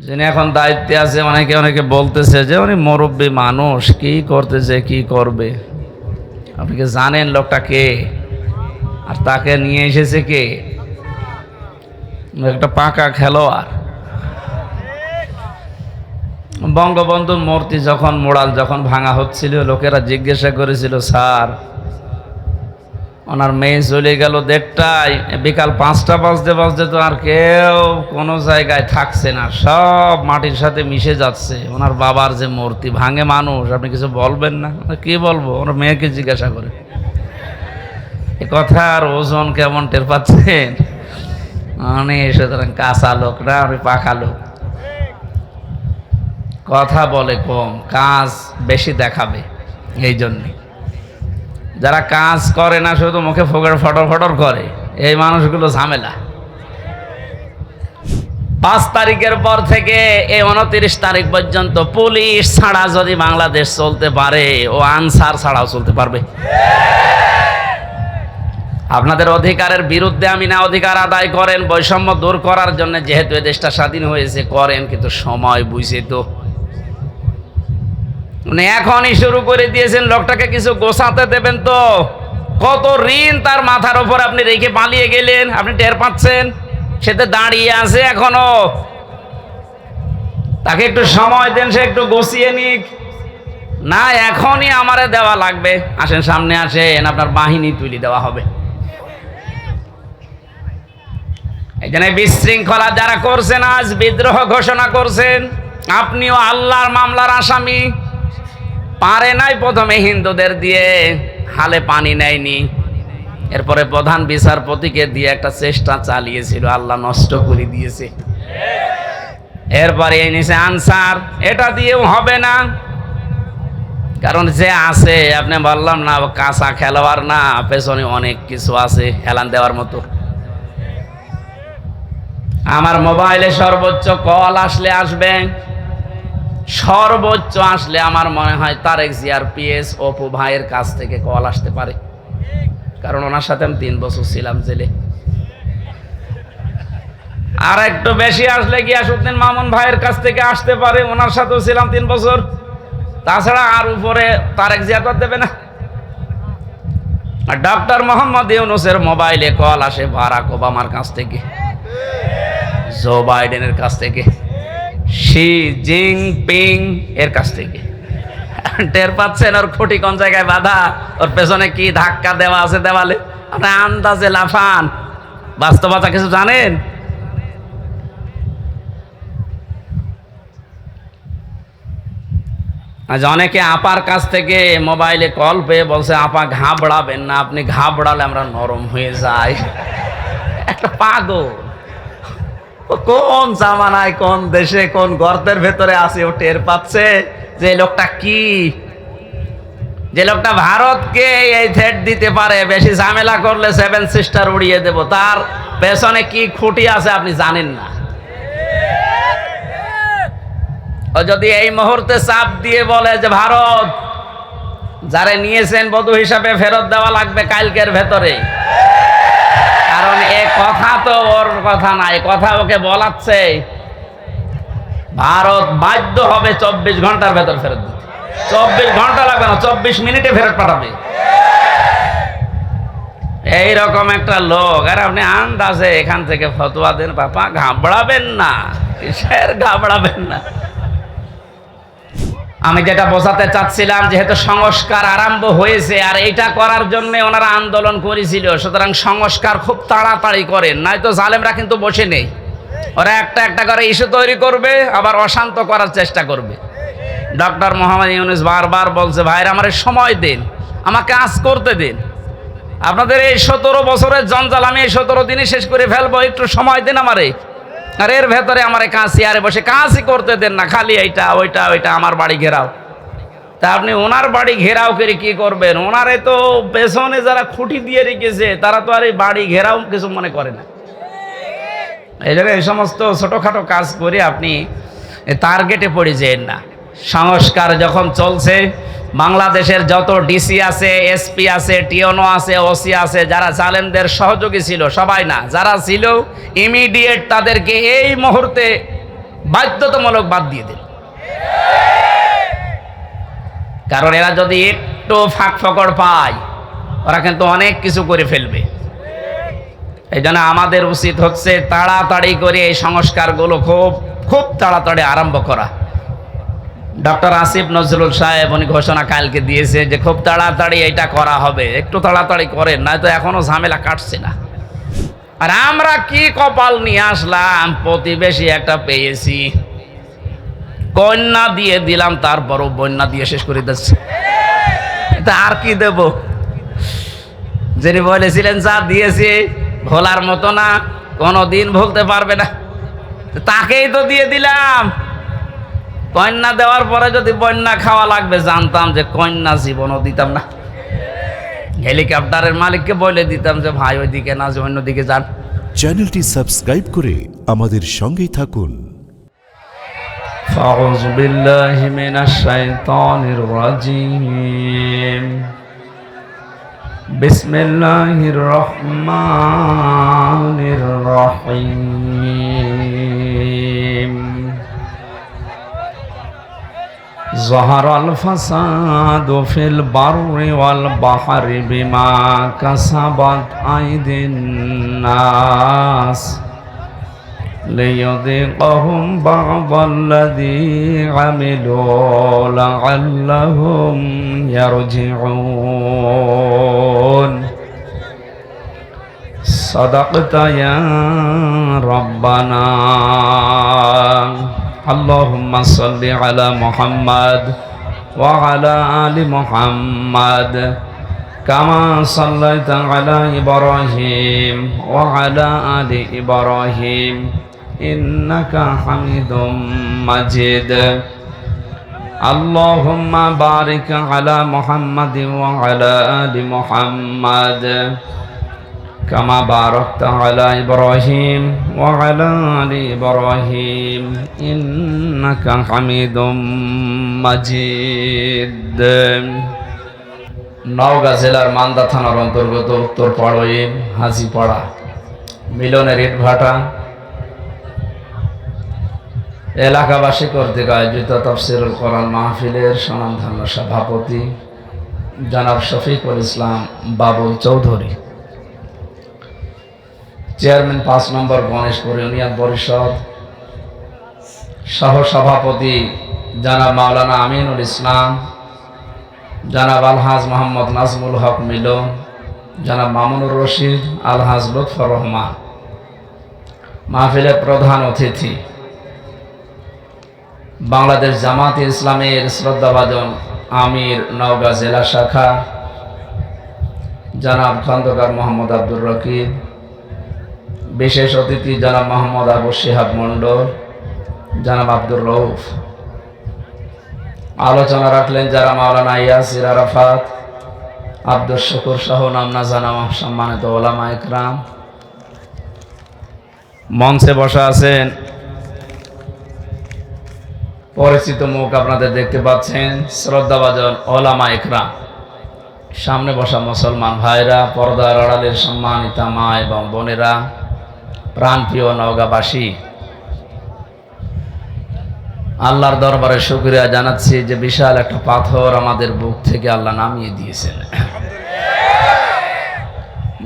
যিনি এখন দায়িত্বে আছে, অনেকে অনেকে বলতেছে যে উনি মুরব্বী মানুষ, কি করতেছে কি করবে। আপনি কি জানেন লোকটা কে আর তাকে নিয়ে এসেছে কে? একটা পাকা খেলোয়াড়। বঙ্গবন্ধুর মূর্তি যখন মোড়াল যখন ভাঙা হচ্ছিল, লোকেরা জিজ্ঞাসা করেছিল, স্যার ওনার মেয়ে চলে গেল 1:30টায়, বিকাল 5টা বাজতে বাজতে তো আর কেউ কোনো জায়গায় থাকছে না, সব মাটির সাথে মিশে যাচ্ছে। ওনার বাবার যে মূর্তি ভাঙে মানুষ, আপনি কিছু বলবেন না? কি বলবো? ওনার মেয়েকে জিজ্ঞাসা করে। এ কথার ওজন কেমন টের পাচ্ছেন? মানে সুতরাং কাঁচা লোক না, আমি পাকা লোক। কথা বলে কম, কাজ বেশি দেখাবে। এই জন্যে যারা কাজ করে না, শুধু মুখে ফোকর ফটর ফটর করে, এই মানুষগুলো ঝামেলা। 5 তারিখের পর থেকে এই 29 তারিখ পর্যন্ত পুলিশ ছাড়া যদি বাংলাদেশ চলতে পারে, ও আনসার ছাড়াও চলতে পারবে। আপনাদের অধিকারের বিরুদ্ধে আমি না, অধিকার আদায় করেন, বৈষম্য দূর করার জন্য, যেহেতু এই দেশটা স্বাধীন হয়েছে, করেন, কিন্তু সময় বুঝে তো। মানে এখনই শুরু করে দিয়েছেন, লোকটাকে কিছু গোছাতে দেবেন তো। কত ঋণ তার মাথার উপর আপনি রেখে পালিয়ে গেলেন, আপনি টের পাচ্ছেন? সেটা দাঁড়িয়ে আছে এখনো। তাকে একটু সময় দেন, সে একটু গুছিয়ে নিক। না, এখনই আমারে দেওয়া লাগবে, আসেন সামনে আসেন, আপনার বাহিনী তুলে দেওয়া হবে। এই জন্য বিশৃঙ্খলা যারা করছেন, আজ বিদ্রোহ ঘোষণা করছেন, আপনিও আল্লাহর মামলার আসামি। পারে নাই প্রথমে হিন্দুদের দিয়ে, হালে পানি নেয়নি, এরপরে প্রধান বিচারপতিকে দিয়ে একটা চেষ্টা চালিয়েছিল, আল্লাহ নষ্ট করে দিয়েছে। এরপরে এনেছে আনসার, এটা দিয়েও হবে না, কারণ যে আছে, আপনি বললাম না, কাঁচা খেলোয়াড় না, পেছনে অনেক কিছু আছে হেলান দেওয়ার মতো। আমার মোবাইলে সর্বোচ্চ কল আসলে আসবে, সর্বোচ্চ আসলে আমার মনে হয় তারেক জিয়ার পিএস অপু ভাইয়ের কাছ থেকে কল আসতে পারে, কারণ ওনার সাথে আমি 3 বছর ছিলাম জেলে। আর একটু বেশি আসলে গিয়াসউদ্দিন মামুন ভাইয়ের কাছ থেকে আসতে পারে, ওনার সাথেও ছিলাম 3 বছর। তাছাড়া আর উপরে তারেক জিয়া তো দেবে না। আর ডক্টর মোহাম্মদ ইউনূসের মোবাইলে কল আসে বারাক ওবামার কাছ থেকে, জো বাইডেনের কাছ থেকে, শি জিনপিং এর কাছ থেকে। টের পাচ্ছেন ওর খুঁটি কোন জায়গায় বাঁধা, ওর পেছনে কি ধাক্কা দেওয়া আছে দেওয়ালে? আপনি আন্দাজে লাফান, বাস্তবতা কিছু জানেন? আজ অনেকে আপার কাছ থেকে মোবাইলে কল পেয়ে বলছে, আপা ঘাবড়াবেন না, আপনি ঘাবড়ালে আমরা নরম হয়ে যাই। একটা পাগল, কোন জামানায়, কোন দেশে, কোন গর্তের ভেতরে আছে, ও টের পাচ্ছে যে লোকটা কি, যে লোকটা ভারতকে এই থ্রেট দিতে পারে, বেশি ঝামেলা করলে 7 সিস্টার উড়িয়ে দেব, তার পেছনে কি খুঁটি আছে আপনি জানেন না। ও যদি এই মুহূর্তে চাপ দিয়ে বলে যে ভারত যারে নিয়েছেন বধূ হিসাবে ফেরত দেওয়া লাগবে কালকের ভেতরে, কারণ এ কথা তো ওর কথা না, এ কথা ওকে বলাচ্ছে, ভারত বাধ্য হবে 24 ঘন্টার ভেতর ফেরত দিতে। 24 ঘন্টা লাগবে না, 24 মিনিটে ফেরত পাঠাবে। এইরকম একটা লোক, আর আপনি আন্দাজে এখান থেকে ফতোয়া দেন, বাবা ঘাবড়াবেন না, কিসের ঘাবড়াবেন না। আমি যেটা বোঝাতে চাচ্ছিলাম, যেহেতু সংস্কার আরম্ভ হয়েছে, আর এইটা করার জন্য ওনারা আন্দোলন করেছিল, সুতরাং সংস্কার খুব তাড়াতাড়ি করেন, নয়তো জালেমরা কিন্তু বসে নেই। ওরা একটা একটা করে ইস্যু তৈরি করবে, আবার অশান্ত করার চেষ্টা করবে। ডক্টর মোহাম্মদ ইউনূস বারবার বলছে, ভাইরা আমার সময় দিন, আমাকে কাজ করতে দিন, আপনাদের এই 17 বছরের জঞ্জাল আমি এই 17 দিনে শেষ করে ফেলবো, একটু সময় দিন আমারে। আর এর ভেতরে আমার কাজ চেয়ারে বসে কাজই করতে দেন না, খালি এইটা ওইটা ওইটা আমার বাড়ি ঘেরাও। তা আপনি ওনার বাড়ি ঘেরাও করে কি করবেন? ওনারে তো পেছনে যারা খুঁটি দিয়ে রেখেছে, তারা তো আর এই বাড়ি ঘেরাও কিছু মনে করে না। এই জায়গায় এই সমস্ত ছোটোখাটো কাজ করে আপনি টার্গেটে পড়ে যেন না। সংস্কার যখন চলছে, বাংলাদেশের যত ডিসি আছে, এসপি আছে, টিওনো আছে, ওসি আছে, যারা জালেমদের সহযোগী ছিল, সবাই না, যারা ছিল ইমিডিয়েট তাদেরকে এই মুহূর্তে বাধ্যতামূলক বাদ দিয়ে দিল। কারণ এরা যদি একটু ফাঁক ফকড় পায় ওরা কিন্তু অনেক কিছু করে ফেলবে। এই জন্য আমাদের উচিত হচ্ছে তাড়াতাড়ি করে এই সংস্কারগুলো খুব খুব তাড়াতাড়ি আরম্ভ করা। ডক্টর আসিফ নজরুল সাহেব উনি ঘোষণা কালকে দিয়েছে যে খুব তাড়াতাড়ি এটা করা হবে, একটু তাড়াতাড়ি করেন, নয়তো এখনো ঝামেলা কাটছে না। আর আমরা কি কপাল নিয়ে আসলাম, প্রতিবেশী একটা পেয়েছি, কন্যা দিয়ে দিলাম, তারপরও বন্যা দিয়ে শেষ করে দিচ্ছে। এটা আর কি দেব? যিনি বলেছিলেন যা দিয়েছি ভোলার মতো না, কোনোদিন ভুলতে পারবে না, তাকেই তো দিয়ে দিলাম। কন্যা দেওয়ার পরে যদি বন্যা খাওয়া লাগবে, জানতাম যে কন্যা জীবনও দিতাম না। হেলিকপ্টারের মালিককে বলে দিতাম যে ভাই ওইদিকে না, যে অন্যদিকে যান। চ্যানেলটি সাবস্ক্রাইব করে আমাদের সঙ্গেই থাকুন। আউযু বিল্লাহি মিনাশ শাইতানির রাজীম। বিসমিল্লাহির রহমানির রহিম। যাহারাল ফাসাদু ফিল বাররি ওয়াল বাহরি বিমা কাসাবাত আইদিন নাস লিয়ুযিকাহুম বা'দাল্লাযী আমিলু লা'আল্লাহুম ইয়ারজিউন। সাদাকতা ইয়া রাব্বানা। আল্লাহুম্মা সাল্লি আলা মুহাম্মাদ ওয়া আলা আলি মুহাম্মাদ কামা সাল্লাইতা আলা ইব্রাহিম ওয়া আলা আলি ইব্রাহিম ইন্নাকা হামিদুম মাজিদ। আল্লাহুম্মা বারিক আলা মুহাম্মাদ ওয়া আলা আলি মুহাম্মাদ কামা বারাকতা আলা ইব্রাহিম ওয়া আলা আলি ইব্রাহিম ইন্নাকা হামিদুম মাজিদ। নওগাঁ জেলার মান্দা থানার অন্তর্গত উত্তর পাড়ইন হাজিপাড়া মিলনের ইটভাটা এলাকাবাসী কর্তৃক আয়োজিত তাফসীরুল কোরআন মাহফিলের স্বনামধন্য সভাপতি জনাব শফিকুল ইসলাম বাবুল চৌধুরী, চেয়ারম্যান 5 নম্বর গণেশপুর ইউনিয়ন পরিষদ, সহ সভাপতি জনাব মাওলানা আমিনুল ইসলাম, জনাব আলহাজ মোহাম্মদ নাজমুল হক মিলন, জনাব মামুনুর রশিদ, আলহাজ লুৎফর রহমান, মাহফিলের প্রধান অতিথি বাংলাদেশ জামাতে ইসলামের শ্রদ্ধাভাজন আমির নওগাঁ জেলা শাখা জনাব খন্দকার মোহাম্মদ আব্দুর রকিব, বিশেষ অতিথি জনাব মোহাম্মদ আবু শিহাব মন্ডল, জনাব আব্দুর রউফ। আলোচনা রাখলেন যারা মাওলানা ইয়াসির আরাফাত, আব্দুল শুকুর সহ নাম না জানা সম্মানিত ওলামা ইকরাম। মঞ্চে বসা আছেন পরিচিত মুখ আপনাদের দেখতে পাচ্ছেন, শ্রদ্ধাভাজন ওলামা ইকরাম। সামনে বসা মুসলমান ভাইরা, পর্দার আড়ালের সম্মানিতা মা এবং বোনেরা, প্রাণপ্রিয় নওগাঁবাসী, আল্লাহর দরবারে শুকরিয়া জানাচ্ছি যে বিশাল একটা পাথর আমাদের বুক থেকে আল্লাহ নামিয়ে দিয়েছেন।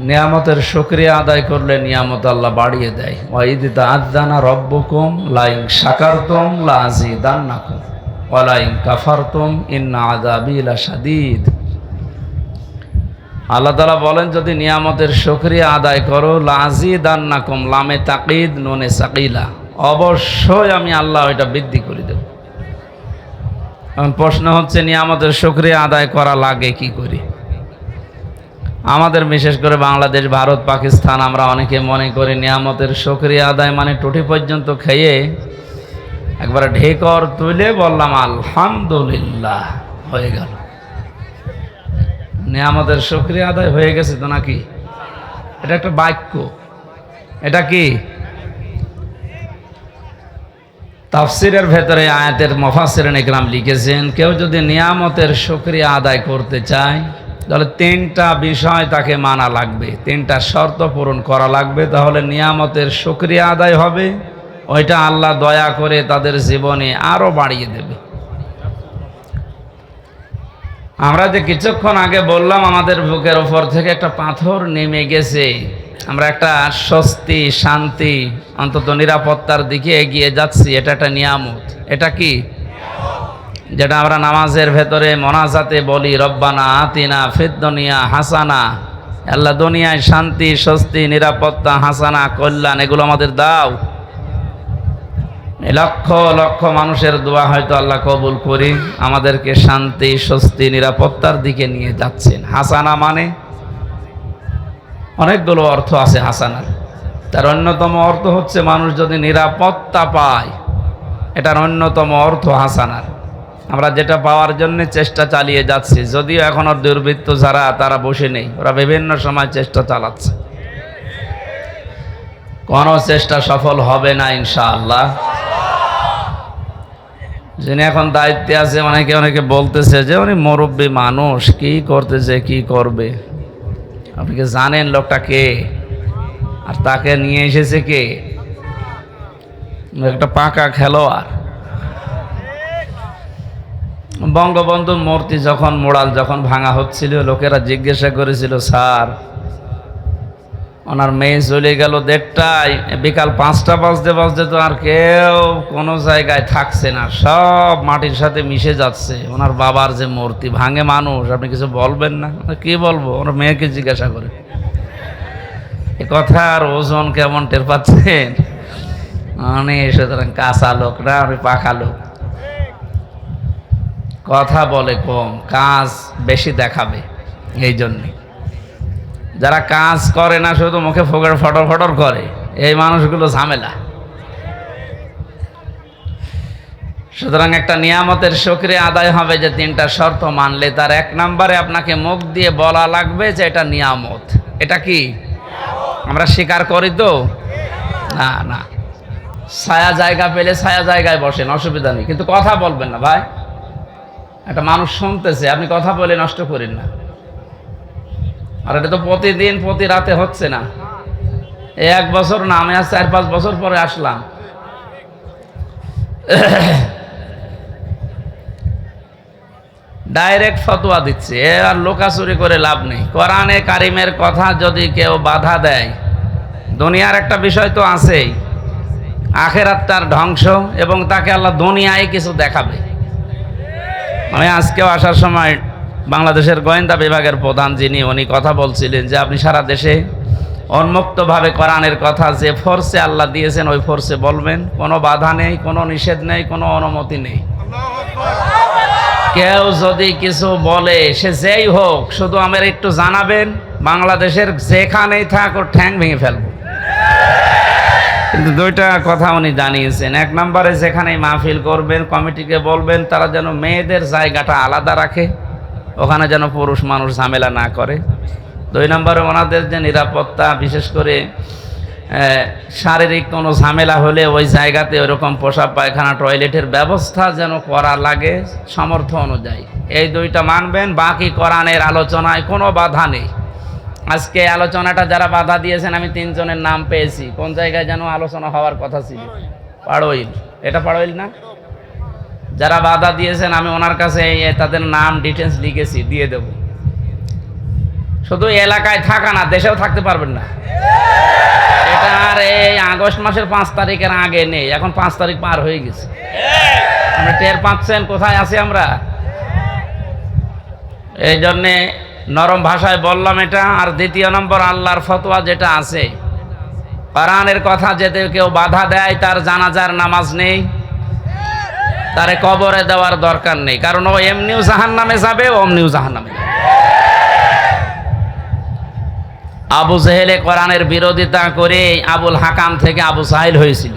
নিয়ামতের শুকরিয়া আদায় করলে নিয়ামত আল্লাহ বাড়িয়ে দেয়। ওয়াইদ তাআযানা রাব্বুকুম লাইন শাকারতুম লাযিদান্নাকুম ওয়া লাইন কাফারতুম ইন্না আযাবি লাশাদীদ। আল্লাহ তাআলা বলেন যদি নিয়ামতের শুকরিয়া আদায় করো, লাযিদান্নাকুম, লামে তাকিদ নুনে সাকিলা, অবশ্যই আমি আল্লাহ এটা বৃদ্ধি করে দেব। এখন প্রশ্ন হচ্ছে নিয়ামতের শুকরিয়া আদায় করা লাগে কি করে? আমাদের বিশেষ করে বাংলাদেশ, ভারত, পাকিস্তান, আমরা অনেকে মনে করি নিয়ামতের শুকরিয়া আদায় মানে টুটি পর্যন্ত খেয়ে একবারে ঢেকর তুলে বললাম আলহামদুলিল্লাহ, হয়ে গেল। নিয়ামতের শুকরিয়া আদায় হয়ে গেছে তো নাকি? এটা একটা বাক্য। এটা কি? তাফসীরের ভেতরে আয়াতের মুফাসসিরিন ইকরাম লিখেছেন, কেউ যদি নিয়ামতের শুকরিয়া আদায় করতে চায় তাহলে 3টা বিষয় তাকে মানা লাগবে, 3টা শর্ত পূরণ করা লাগবে, তাহলে নিয়ামতের শুকরিয়া আদায় হবে ওইটা আল্লাহ দয়া করে তাদের জীবনে আরো বাড়িয়ে দেবে। আমরা যে কিছুক্ষণ আগে বললাম আমাদের বুকের ওপর থেকে একটা পাথর নেমে গেছে, আমরা একটা স্বস্তি, শান্তি, অন্তত নিরাপত্তার দিকে এগিয়ে যাচ্ছি, এটা একটা নিয়ামত। এটা কি? যেটা আমরা নামাজের ভেতরে মোনাজাতে বলি, রব্বানা আতিনা ফিদ দুনিয়া হাসানা, আল্লাহ দুনিয়ায় শান্তি, স্বস্তি, নিরাপত্তা, হাসানা, কল্যাণ এগুলো আমাদের দাও। লক্ষ লক্ষ মানুষের দোয়া হয়তো আল্লাহ কবুল করি, আমাদেরকে শান্তি, স্বস্তি, নিরাপত্তার দিকে নিয়ে যাচ্ছেন। হাসানা মানে অনেকগুলো অর্থ আছে হাসানার। তার অন্যতম অর্থ হচ্ছে মানুষ যদি নিরাপত্তা পায়, এটার অন্যতম অর্থ হাসানার। আমরা যেটা পাওয়ার জন্য চেষ্টা চালিয়ে যাচ্ছি, যদিও এখনো দুর্বৃত্ত যারা তারা বসে নেই, ওরা বিভিন্ন সময় চেষ্টা চালাচ্ছে, কোনো চেষ্টা সফল হবে না ইনশাআল্লাহ। যিনি এখন দায়িত্বে আছে, অনেকে বলতেছে যে উনি মুরব্বী মানুষ, কি করতেছে, কি করবে। আপনি কি জানেন লোকটা কে আর তাকে নিয়ে এসেছে কে? একটা পাকা খেলোয়াড়। বঙ্গবন্ধুর মূর্তি যখন মোড়াল যখন ভাঙা হচ্ছিল, লোকেরা জিজ্ঞাসা করেছিল, স্যার ওনার মেয়ে চলে গেল 1:30টায়, বিকাল 5টা বাজতে বাজতে তো আর কেউ কোনো জায়গায় থাকছে না, সব মাটির সাথে মিশে যাচ্ছে। ওনার বাবার যে মূর্তি ভাঙে মানুষ, আপনি কিছু বলবেন না? কি বলবো? ওনার মেয়েকে জিজ্ঞাসা করে। এ কথার ওজন কেমন টের পাচ্ছেন? সুতরাং কাঁচা লোক না, আমি পাকা লোক। কথা বলে কম, কাজ বেশি দেখাবে। এই জন্যে যারা কাজ করে না, শুধু মুখে ফোকর ফটর ফটর করে, এই মানুষগুলো ঝামেলা। সুতরাং একটা নিয়ামতের শুকরিয়া আদায় হবে যে 3টা শর্ত মানলে। তার 1 নম্বরে আপনাকে মুখ দিয়ে বলা লাগবে যে এটা নিয়ামত। এটা কি? আমরা স্বীকার করি তো? না না, ছায়া জায়গা পেলে ছায়া জায়গায় বসেন, অসুবিধা নেই, কিন্তু কথা বলবেন না ভাই। একটা মানুষ শুনতেছে, আপনি কথা বলে নষ্ট করেন না। আর এটা তো প্রতিদিন প্রতি রাতে হচ্ছে না। 1 বছর না, আমি আজ 4-5 বছর পরে আসলাম। ডাইরেক্ট ফতোয়া দিচ্ছে, আর লোকাচুরি করে লাভ নেই। কোরআনে কারিমের কথা যদি কেউ বাধা দেয়, দুনিয়ার একটা বিষয় তো আছেই, আখেরাত তার ধ্বংস, এবং তাকে আল্লাহ দুনিয়ায় কিছু দেখাবে। আমি আজকেও আসার সময় বাংলাদেশের গোয়েন্দা বিভাগের প্রধান যিনি, উনি কথা বলছিলেন যে আপনি সারা দেশে উন্মুক্তভাবে কোরআনের কথা যে ফোর্সে আল্লাহ দিয়েছেন ওই ফোর্সে বলবেন, কোনো বাধা নেই, কোনো নিষেধ নেই, কোনো অনুমতি নেই। কেউ যদি কিছু বলে, সে যেই হোক, শুধু আমার একটু জানাবেন, বাংলাদেশের যেখানেই থাক ওর ঠ্যাং ভেঙে ফেলবো। কিন্তু 2টা কথা উনি জানিয়েছেন। 1 নম্বরে যেখানেই মাহফিল করবেন, কমিটিকে বলবেন তারা যেন মেয়েদের জায়গাটা আলাদা রাখে, ওখানে যেন পুরুষ মানুষ ঝামেলা না করে। 2 নম্বরে ওনাদের যে নিরাপত্তা, বিশেষ করে শারীরিক কোনো ঝামেলা হলে ওই জায়গাতে ওইরকম পোশাক পায়খানা টয়লেটের ব্যবস্থা যেন করা লাগে সামর্থ্য অনুযায়ী। এই 2টা মানবেন, বাকি কোরআনের আলোচনায় কোনো বাধা নেই। আজকে আলোচনাটা যারা বাধা দিয়েছেন, আমি 3 জনের নাম পেয়েছি। কোন জায়গায় যেন আলোচনা হওয়ার কথা ছিল, পাড়ইল, এটা পাড়ইল না? যারা বাধা দিয়েছেন আমি ওনার কাছে তাদের নাম ডিটেলস লিখেছি, দিয়ে দেব। শুধু এলাকায় থাকা না, দেশেও থাকতে পারবেন না। এটা আর এই আগস্ট মাসের 5 তারিখের আগে নেই, এখন 5 তারিখ পার হয়ে গেছে। আপনি টের পাচ্ছেন কোথায় আছি আমরা? এই জন্যে নরম ভাষায় বললাম এটা। আর 2 নম্বর, আল্লাহর ফতোয়া যেটা আছে, কোরআনের কথা যেতে কেউ বাধা দেয়, তার জানাজার নামাজ নেই, তারে কবরে দেওয়ার দরকার নেই, কারণ ও এমনিও জাহান্নামে যাবে, অমনিও জাহান্নামে যাবে। আবু জেহেলে কোরআনের বিরোধিতা করে আবুল হাকাম থেকে আবু সাহিল হয়েছিল।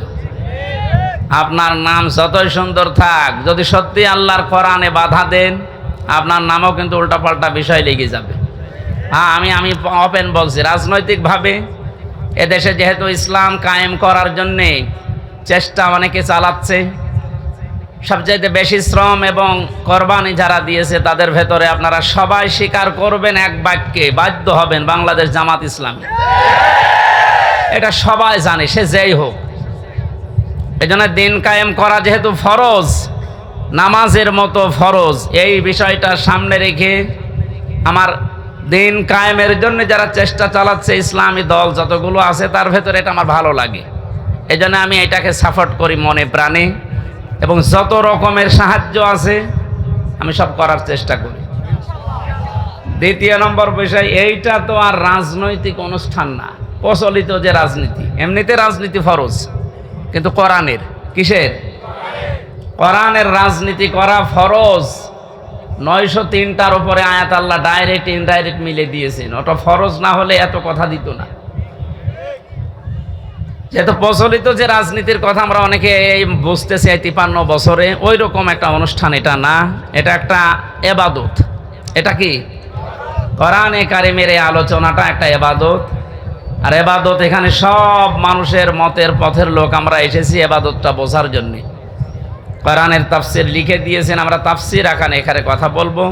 আপনার নাম যতই সুন্দর থাক, যদি সত্যি আল্লাহর কোরআনে বাধা দেন, আপনার নামও কিন্তু উল্টাপাল্টা বিষয় লেগে যাবে। হ্যাঁ, আমি ওপেন বলছি, রাজনৈতিকভাবে এদেশে যেহেতু ইসলাম কায়েম করার জন্যে চেষ্টা অনেকে চালাচ্ছে, সবচাইতে বেশি শ্রম এবং কোরবানি যারা দিয়েছে তাদের ভেতরে আপনারা সবাই স্বীকার করবেন, এক বাক্যে বাধ্য হবেন, বাংলাদেশ জামাত ইসলামী। এটা সবাই জানে, সে যেই হোক। এজন্য দিন কায়েম করা যেহেতু ফরজ, নামাজের মতো ফরজ, এই বিষয়টা সামনে রেখে আমার দিন কায়েমের জন্য যারা চেষ্টা চালাচ্ছে ইসলামী দল যতগুলো আছে তার ভেতরে এটা আমার ভালো লাগে। এজন্য আমি এটাকে সাপোর্ট করি মনে প্রাণে, এবং যত রকমের সাহায্য আছে আমি সব করার চেষ্টা করি। দ্বিতীয় নম্বর বিষয়, এইটা তো আর রাজনৈতিক অনুষ্ঠান না, প্রচলিত যে রাজনীতি, এমনিতে রাজনীতি ফরজ, কিন্তু কোরআনের, কিসের? কোরআনের রাজনীতি করা ফরজ। 903টার উপরে আয়াত আল্লাহ ডাইরেক্ট ইনডাইরেক্ট মিলে দিয়েছেন, ওটা ফরজ না হলে এত কথা দিত না। যেহেতু প্রচলিত যে রাজনীতির কথা আমরা অনেকে বুঝতেছি 53 বছরে, ওই রকম একটা অনুষ্ঠান এটা না, এটা একটা এবাদত। এটা কি? কোরআনে কারিমের এই আলোচনাটা একটা এবাদত। আর এবাদত, এখানে সব মানুষের মতের পথের লোক আমরা এসেছি এবাদতটা বোঝার জন্য। কোরআনের তাফসির লিখে দিয়েছেন, আমরা তাফসির এখানে কথা বলবো,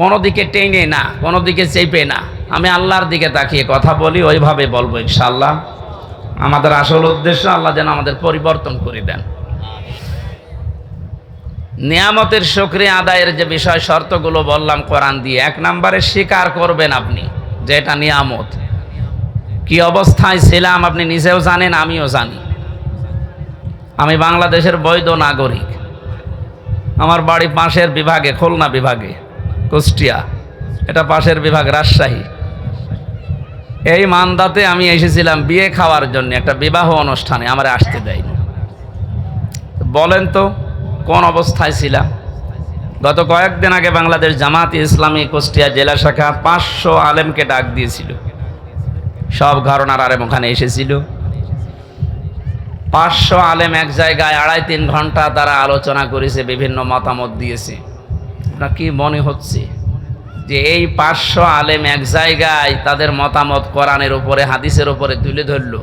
কোনো দিকে টেনে না, কোনো দিকে চেপে না, আমি আল্লাহর দিকে তাকিয়ে কথা বলি, ওইভাবে বলবো ইনশাআল্লাহ। আমাদের আসল উদ্দেশ্য আল্লাহ যেন আমাদের পরিবর্তন করে দেন। নিয়ামতের শুকরিয়া আদায়ের যে বিষয় শর্তগুলো বললাম কোরআন দিয়ে, 1 নম্বরে স্বীকার করবেন আপনি যে এটা নিয়ামত। কি অবস্থায় ছিলাম আপনি নিজেও জানেন, আমিও জানি। আমি বাংলাদেশের বৈধ নাগরিক, আমার বাড়ি পাশের বিভাগে, খুলনা বিভাগে, কুষ্টিয়া, এটা পাশের বিভাগ রাজশাহী। এই মান্দাতে আমি এসেছিলাম বিয়ে খাওয়ার জন্য, একটা বিবাহ অনুষ্ঠানে, আমার আসতে দেয়নি। বলেন তো কোন অবস্থায় ছিলাম? গত কয়েকদিন আগে বাংলাদেশ জামাত ইসলামী কুষ্টিয়া জেলা শাখা 500 আলেমকে ডাক দিয়েছিল, সব ঘরানার আলেম ওখানে এসেছিল। 500 আলেম এক জায়গায় 2.5-3 ঘন্টা তারা আলোচনা করেছে, বিভিন্ন মতামত দিয়েছে। আপনার কি মনে হচ্ছে যে এই 500 আলেম এক জায়গায় তাদের মতামত কোরআনের উপরে, হাদিসের উপরে তুলে ধরল?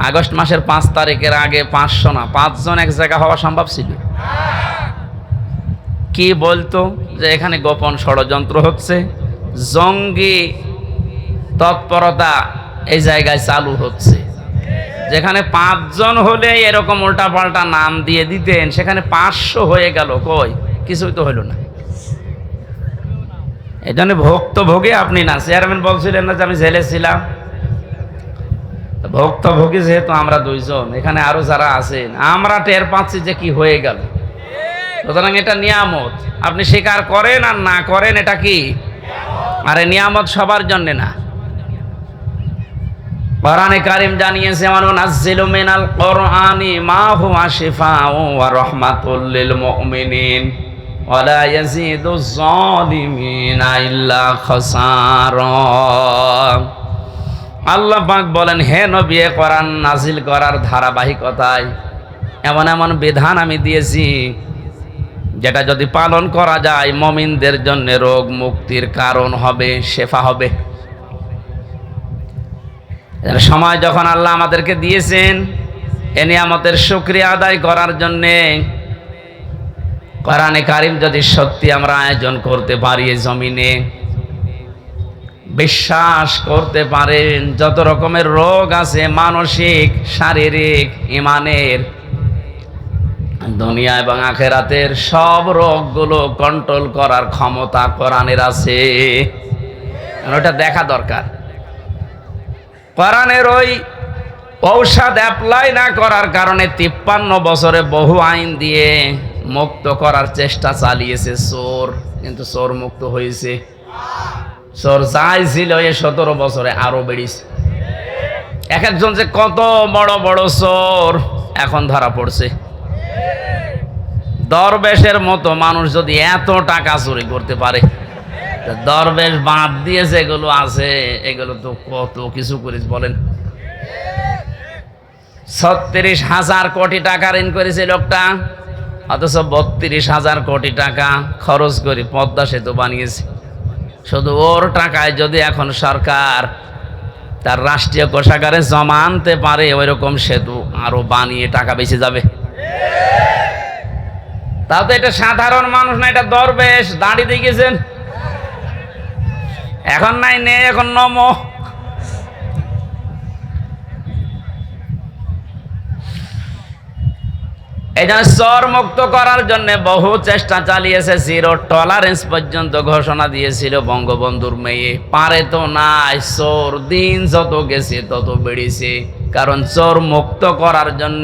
আগস্ট মাসের 5 তারিখের আগে 500 না, 5 জন এক জায়গা হওয়া সম্ভব ছিল? কি বলতো যে এখানে গোপন ষড়যন্ত্র হচ্ছে, জঙ্গি তৎপরতা এই জায়গায় চালু হচ্ছে। যেখানে 5 জন হলে এরকম উল্টাপাল্টা নাম দিয়ে দিতেন, সেখানে 500 হয়ে গেল, কই কিছুই তো হইল না। এই জন্য ভুক্তভোগী আপনি না, চেয়ারম্যান বলছিলেন না যে আমি জেলে ছিলাম, ভুক্তভোগী যেহেতু আমরা 2 জন, এখানে আরো যারা আছেন, আমরা টের পাচ্ছি যে কি হয়ে গেল। সুতরাং এটা নিয়ামত, আপনি স্বীকার করেন আর না করেন, এটা কি? আরে নিয়ামত সবার জন্য না। কোরআনে কারীম জানিয়েছে, ওয়ানুনাজ্জিলু মিনাল কোরআনি মা হুয়া শিফাউন ওয়া রাহমাতুল লিল মুমিনিন ওয়া লা ইয়াজিদুজ যালিমিনা ইল্লা খাসারা। আল্লাহ পাক বলেন, হে নবী, কোরআন নাজিল করার ধারাবাহিকতায় এমন এমন বিধান আমি দিয়েছি যেটা যদি পালন করা যায় মুমিনদের জন্য রোগ মুক্তির কারণ হবে, শেফা হবে। সময় যখন আল্লাহ আমাদেরকে দিয়েছেন এ নিয়ামতের শুকরিয়া আদায় করার জন্যে, কোরআনে কারীম যদি সত্যি আমরা আয়োজন করতে পারি এই জমিনে, বিশ্বাস করতে পারেন যত রকমের রোগ আছে, মানসিক, শারীরিক, ইমানের, দুনিয়া এবং আখেরাতের সব রোগগুলো কন্ট্রোল করার ক্ষমতা কোরআনের আছে। ওটা দেখা দরকার। কোরআনের ওই ঔষধ অ্যাপ্লাই না করার কারণে 53 বছরে বহু আইন দিয়ে মুক্ত করার চেষ্টা চালিয়েছে চোর, কিন্তু চোর মুক্ত হয়েছে। চোর যাই ছিল এই 17 বছরে আরো বেড়েছে। এক একজন যে কত বড় বড় চোর এখন ধরা পড়ছে। দরবেশের মতো মানুষ যদি এত টাকা চুরি করতে পারে, দরবেশ বাদ দিয়ে যেগুলো আছে এগুলো তো কত কিছু করিস বলেন। 36,000 কোটি টাকা ঋণ করেছে লোকটা, অথচ 32,000 কোটি টাকা খরচ করে পদ্মা সেতু বানিয়েছে। শুধু ওর টাকায় যদি এখন সরকার তার রাষ্ট্রীয় কোষাগারে জমা আনতে পারে, ওই রকম সেতু আরো বানিয়ে টাকা বেঁচে যাবে। তাও তো এটা সাধারণ মানুষ না, এটা দরবেশ। দাঁড়ি দেখেছেন? এখন নাই, নেই, এখন নমো। এই জন্য চোর মুক্ত করার জন্য বহু চেষ্টা চালিয়েছে, জিরো টলারেন্স পর্যন্ত ঘোষণা দিয়েছিল বঙ্গবন্ধুর মেয়ে। পারে তো নাই, চোর দিন যত গেছে তত বেড়েছে। কারণ চোর মুক্ত করার জন্য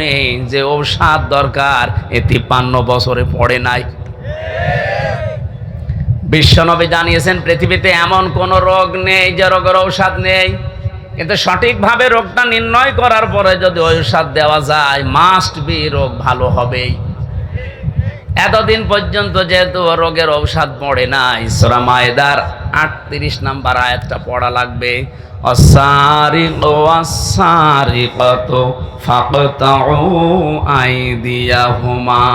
যে ঔষধ দরকার এ 53 বছরে পড়ে নাই। বিশ্বনবী জানিয়েছেন পৃথিবীতে এমন কোন রোগ নেই যে রোগের ঔষধ নেই, কিন্তু সঠিকভাবে রোগটা নির্ণয় করার পরে যদি ঔষধ দেওয়া যায় মাস্ট বি রোগ ভালো হবেই। এতদিন পর্যন্ত যেহেতু রোগের ঔষধ পড়ে নাই, সূরা মায়েদার 38 নম্বর আয়াতটা পড়া লাগবে। অসারিকু ওয়াসারিকাতু ফাকতাউ আইদিয়াহুমা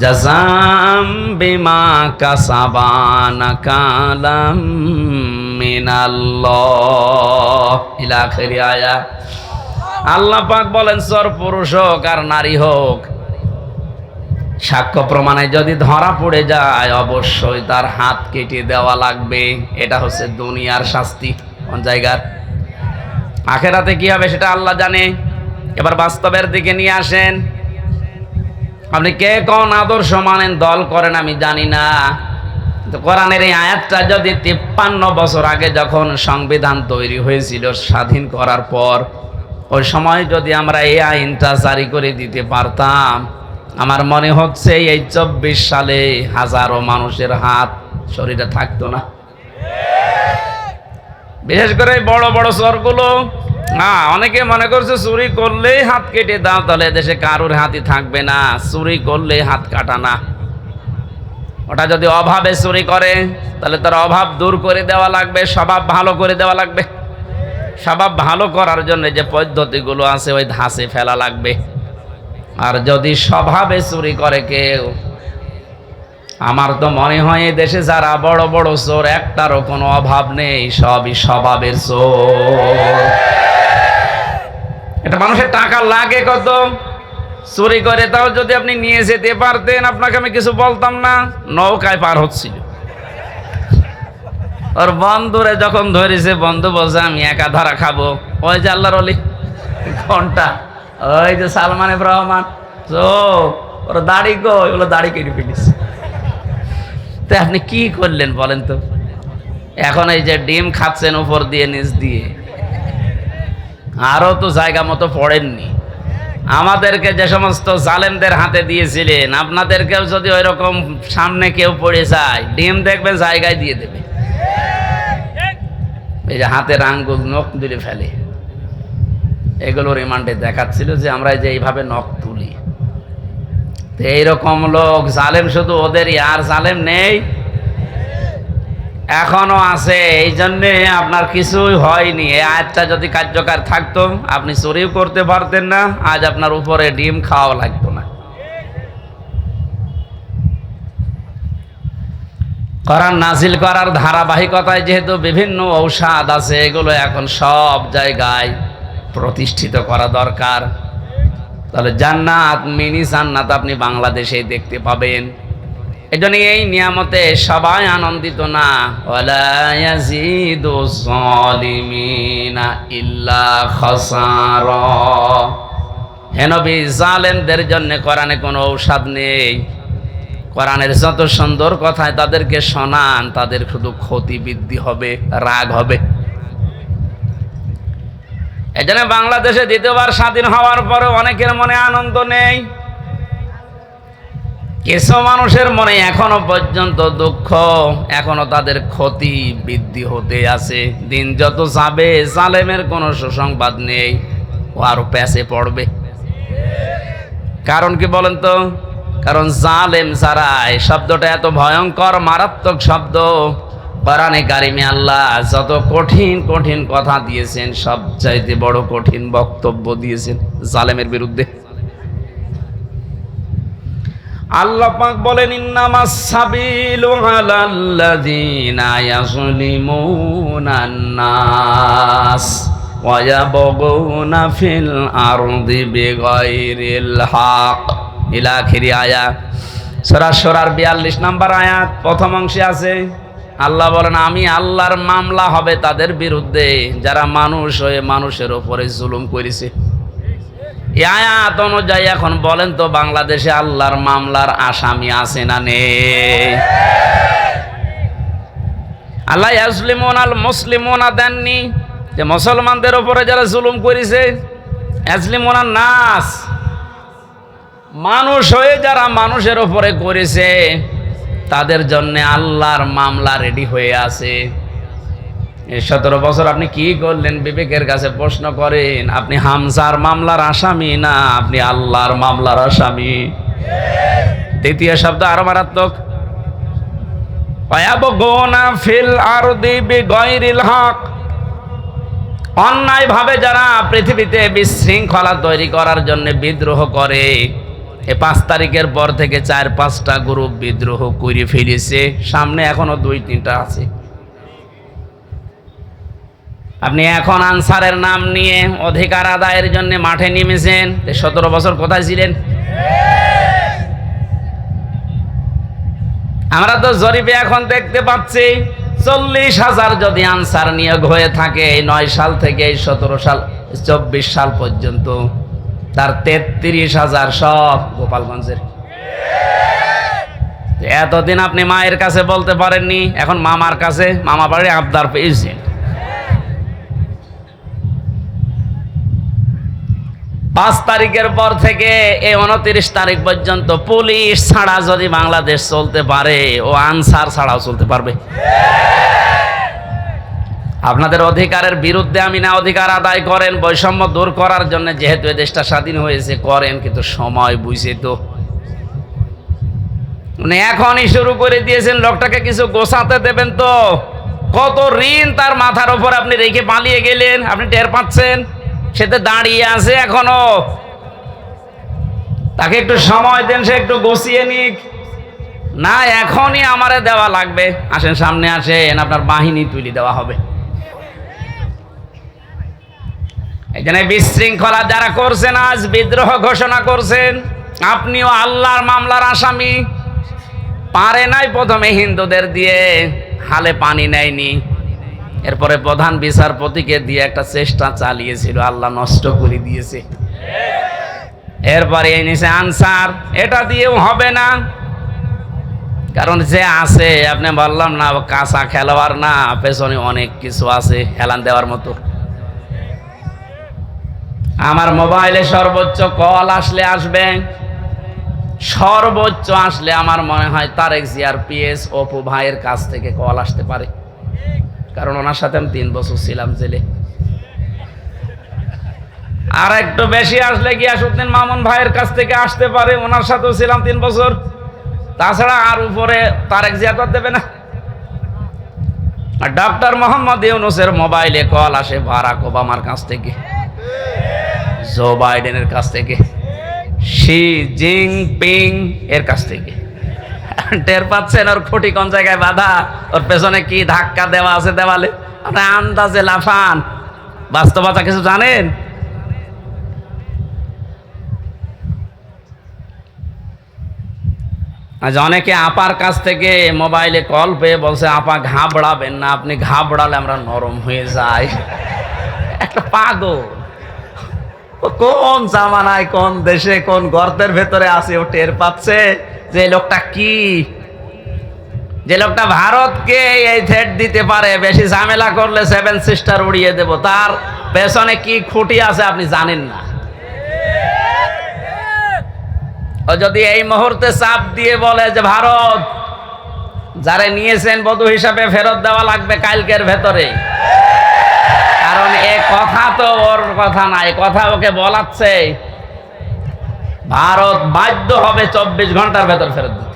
জাযাম বিমা কাসাবা নাকালাম মিনাল্লাহ ইলা আখির আয়াত। আল্লাহ পাক বলেন চোর পুরুষ হোক আর নারী হোক, সাক্ষ্য প্রমাণে যদি ধরা পড়ে যায় অবশ্যই তার হাত কেটে দেওয়া লাগবে। এটা হচ্ছে দুনিয়ার শাস্তি। কোন জায়গার? আখেরাতে কি হবে সেটা আল্লাহ জানে। এবার বাস্তবের দিকে নিয়ে আসেন। আপনি কে কোন আদর্শ মানেন, দল করেন আমি জানি না, তো কোরআনের এই আয়াতটা যদি 53 বছর আগে যখন সংবিধান তৈরি হয়েছিল স্বাধীন করার পর, ওই সময় যদি আমরা এই আইনটা জারি করে দিতে পারতাম, আমার মনে হচ্ছে এই 24 সালে হাজারো মানুষের হাত শরীরে থাকতো না। বিশেষ করে বড় বড় চোরগুলো, অনেকে মনে করছে চুরি করলেই হাত কেটে দাও, তাহলে দেশে কারোর হাতই থাকবে না। চুরি করলে হাত কাটা না, ওটা যদি অভাবে চুরি করে তাহলে তার অভাব দূর করে দেওয়া লাগবে, স্বভাব ভালো করে দেওয়া লাগবে। স্বভাব ভালো করার জন্য যে পদ্ধতিগুলো আছে ওই ধাঁচে ফেলা লাগবে। আর যদি স্বভাবে চুরি করে কেউ, আমার তো মনে হয় এই দেশে যারা বড় বড় চোর একটারও কোনো অভাব নেই, সবই স্বভাবের চোর। এটা মানুষের টাকা লাগে কত, চুরি করে তাও যদি আপনি নিয়ে যেতে পারতেন আপনাকে আমি কিছু বলতাম না। নৌকায় পার হচ্ছিল, ওর বন্ধুরে যখন ধরেছে বন্ধু বলছে আমি একা ধরা খাবো। ওই যে আল্লাহর ওলি কোনটা, ওই যে সালমান এফ রহমান, ওর দাড়ি গো, এগুলো দাড়ি কেটে ফেলিস। তো আপনি কি করলেন বলেন তো? এখন এই যে ডিম খাচ্ছেন উপর দিয়ে নিচ দিয়ে, আরো তো জায়গা মতো পড়েননি। আমাদেরকে যে সমস্ত জালেমদের হাতে দিয়েছিলেন, আপনাদেরকেও যদি ওই রকম সামনে কেউ পড়ে যায়, ডিম দেখবেন জায়গায় দিয়ে দেবে। এই যে হাতের আঙ্গুল নখ তুলে ফেলে, এগুলো রিমান্ডে দেখাচ্ছিল যে আমরা যে এইভাবে নখ তুলি। তো এইরকম লোক জালেম শুধু ওদেরই, আর জালেম নেই, এখনো আছে। এই জন্যে আপনার কিছুই হয়নি। এই আয়াতটা যদি কার্যকর থাকতো আপনি চুরিও করতে পারতেন না, আজ আপনার উপরে ডিম খাওয়া লাগতো না। কোরআন নাজিল করার ধারাবাহিকতায় যেহেতু বিভিন্ন ঔষধ আছে, এগুলো এখন সব জায়গায় প্রতিষ্ঠিত করা দরকার। তাহলে জান্নাত, মিনি জান্নাত আপনি বাংলাদেশেই দেখতে পাবেন। এই জন্য এই নিয়ামতে সবাই আনন্দিত না। ওয়ালা ইয়াজিদু যালিমিনা ইল্লা খাসারা। হে নবী, জালেমদের জন্য কোরআনে কোনো ঔষধ নেই। কোরআনের যত সুন্দর কথায় তাদেরকে শোনান, তাদের শুধু ক্ষতি বৃদ্ধি হবে, রাগ হবে। এই জন্য বাংলাদেশে দ্বিতীয়বার স্বাধীন হওয়ার পরে অনেকের মনে আনন্দ নেই, কিছু মানুষের মনে এখনো পর্যন্ত দুঃখ, এখনো তাদের ক্ষতি বৃদ্ধি হতে আছে। দিন যত যাবে জালেমের কোনো সুসংবাদ নেই, ও আরো প্যাচে পড়বে। কারণ কি বলেন তো? কারণ জালেম যারা, এই শব্দটা এত ভয়ঙ্কর মারাত্মক শব্দ। কোরআনে কারিমে আল্লাহ যত কঠিন কঠিন কথা দিয়েছেন, সবচাইতে বড় কঠিন বক্তব্য দিয়েছেন জালেমের বিরুদ্ধে। আল্লাহ পাক বলেন, ইন্নামাস সাবিলু আলাল্লাযিনা ইয়াযলিমুনান নাস ওয়া ইয়াবগুনা ফিল আরদি বিগাইরিল হক ইলা আখির আয়াত। সূরা শুরার 42 নম্বর আয়াত প্রথম অংশে আছে। আল্লাহ বলেন, আমি আল্লাহর মামলা হবে তাদের বিরুদ্ধে যারা মানুষ হয়ে মানুষের উপরে জুলুম করেছে। এই আয়াত অনুযায়ী এখন বলেন তো বাংলাদেশে আল্লাহর মামলার আসামি আছে না নেই? আল্লাহ ইয়াজলিমুন আল মুসলিমুনা দেননি যে মুসলমানদের উপরে যারা জুলুম করেছে, ইয়াজলিমুন আন নাস, মানুষ হয়ে যারা মানুষের উপরে করেছে তাদের জন্য আল্লাহর মামলা রেডি হয়ে আছে। এই 17 বছর আপনি কি করলেন? বিবেকের কাছে প্রশ্ন করেন। আপনি হামজার মামলার আসামি না আপনি আল্লাহর মামলার আসামি? দ্বিতীয় শব্দ আরো মারাত্মক, ওয়ায়াবগুনা ফিল আরদি বিগাইরিল হক, অন্যায় ভাবে যারা পৃথিবীতে বিশৃঙ্খলা তৈরি করার জন্য বিদ্রোহ করে, এই 5 তারিখের পর থেকে 4-5টা গ্রুপ বিদ্রোহ করে ফেলেছে, সামনে এখনো 2-3টা আছে। আপনি এখন আনসারের নাম নিয়ে অধিকার আদায়ের জন্য মাঠে নেমেছেন, 17 বছর কোথায় ছিলেন? আমরা তো জরিপে এখন দেখতে পাচ্ছি 40,000 যদি আনসার নিয়োগ হয়ে থাকে 9 সাল থেকে 17 সাল 24 সাল পর্যন্ত, তার 33,000 সব গোপালগঞ্জের। এতদিন আপনি মায়ের কাছে বলতে পারেননি, এখন মামার কাছে, মামা বাড়ি আবদার পেয়েছেন। 5 তারিখের পর থেকে এই 29 তারিখ পর্যন্ত পুলিশ ছাড়া যদি বাংলাদেশ চলতে পারে, ও আনসার ছাড়াও চলতে পারবে। আপনাদের অধিকারের বিরুদ্ধে আমি না, অধিকার আদায় করেন, বৈষম্য দূর করার জন্য, যেহেতু এই দেশটা স্বাধীন হয়েছে করেন, কিন্তু সময় বুঝে তো মানে এখনই শুরু করে দিয়েছেন। লোকটাকে কিছু গোছাতে দেবেন তো, কত ঋণ তার মাথার উপর আপনি রেখে পালিয়ে গেলেন, আপনি টের পাচ্ছেন? সেটা দাঁড়িয়ে আছে এখনো, তাকে একটু সময় দেন, সে একটু গুছিয়ে নিক। না এখনই আমারে দেওয়া লাগবে, আসেন সামনে আসেন, আপনার বাহিনী তুলে দেওয়া হবে। এই জন্য বিশৃঙ্খলা যারা করছেন, আজ বিদ্রোহ ঘোষণা করছেন, আপনিও আল্লাহর মামলার আসামি। পারে নাই প্রথমে হিন্দুদের দিয়ে, হালে পানি নেয়নি, এরপরে প্রধান বিচারপতিকে দিয়ে একটা চেষ্টা চালিয়েছিল, আল্লাহ নষ্ট করে দিয়েছে। এরপরে এনেছে আনসার, এটা দিয়েও হবে না, কারণ যে আছে, আপনি বললাম না কাঁচা খেলোয়াড় না, পেছনে অনেক কিছু আছে হেলান দেওয়ার মতো। আমার মোবাইলে সর্বোচ্চ কল আসলে আসবে, সর্বোচ্চ আসলে আমার মনে হয় তারেক জিয়ার পিএস অপু ভাইয়ের কাছ থেকে কল আসতে পারে, কারণ ওনার সাথে আমি 3 বছর ছিলাম জেলে। আর একটু বেশি আসলে গিয়াসউদ্দিন মামুন ভাইয়ের কাছ থেকে আসতে পারে, ওনার সাথেও ছিলাম 3 বছর। তাছাড়া আর উপরে তারেক জিয়া তো দেবে না। আর ডক্টর মোহাম্মদ ইউনূসের মোবাইলে কল আসে বারাক ওবামার কাছ থেকে, জো বাইডেনের কাছ থেকে, শি জিনপিং এর কাছ থেকে। টের পাচ্ছেন ওর খুঁটি কোন জায়গায় বাঁধা, ওর পেছনে কি ধাক্কা দেওয়া আছে দেওয়ালে? আপনি আন্দাজে লাফান, বাস্তবতা কিছু জানেন? আজ অনেকে আপার কাছ থেকে মোবাইলে কল পেয়ে বলছে, আপা ঘাবড়াবেন না, আপনি ঘাবড়ালে আমরা নরম হয়ে যাই। একটা পাগল, কোন জামানায়, কোন দেশে, কোন গর্তের ভেতরে আছে, ও টের পাচ্ছে যে লোকটা কি, যে লোকটা ভারতকে এই থ্রেট দিতে পারে, বেশি ঝামেলা করলে 7 সিস্টার উড়িয়ে দেব, তার পেছনে কি খুঁটি আছে আপনি জানেন না। ও যদি এই মুহূর্তে চাপ দিয়ে বলে যে ভারত যারে নিয়েছেন বধূ হিসাবে ফেরত দেওয়া লাগবে কালকের ভেতরে, কারণ এ কথা তো ওর কথা না, এ কথা ওকে বলাচ্ছে, ভারত বাধ্য হবে 24 ঘন্টার ভেতর ফেরত দিতে।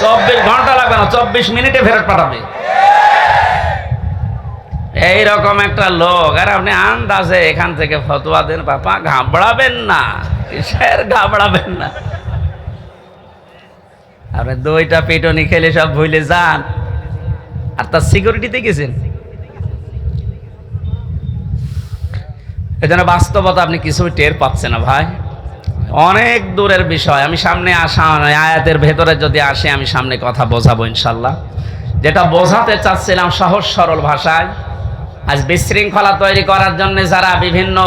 24 ঘন্টা লাগবে না, 24 মিনিটে ফেরত পাঠাবে, এইরকম একটা লোক। আর আপনি আন্দাজে এখান থেকে ফতোয়া দেন, বাবা ঘাবড়াবেন না, কিসের ঘাবড়াবেন না? আপনি 2টা পিটনি খেলে সব ভুলে যান, আর তার সিকিউরিটিতে গেছেন। এজন্য বাস্তবতা আপনি কিছুই টের পাচ্ছেন না ভাই, অনেক দূরের বিষয়। আমি সামনে আসা আয়াতের ভেতরে যদি আসে, আমি সামনে কথা বোঝাবো ইনশাল্লাহ। যেটা বোঝাতে চাচ্ছিলাম সহজ সরল ভাষায়, আজ বিশৃঙ্খলা তৈরি করার জন্য যারা বিভিন্ন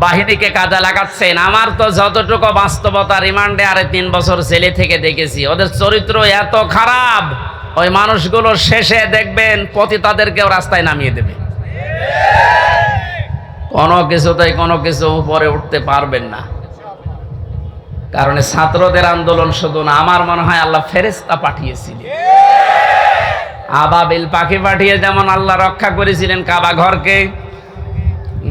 বাহিনীকে কাজে লাগাচ্ছেন। আমার তো যতটুকু বাস্তবতা, রিমান্ডে আরে 3 বছর জেলে থেকে দেখেছি, ওদের চরিত্র এত খারাপ, ওই মানুষগুলো শেষে দেখবেন পতিতাদেরকেও রাস্তায় নামিয়ে দেবে। কোনো কিছুতেই কোনো কিছু উপরে উঠতে পারবেন না। কারণ ছাত্রদের আন্দোলন শুধু না, আমার মনে হয় আল্লাহ ফেরেশতা পাঠিয়েছিলেন, আবাবিল পাখি পাঠিয়ে যেমন আল্লাহ রক্ষা করেছিলেন কাবা ঘরকে,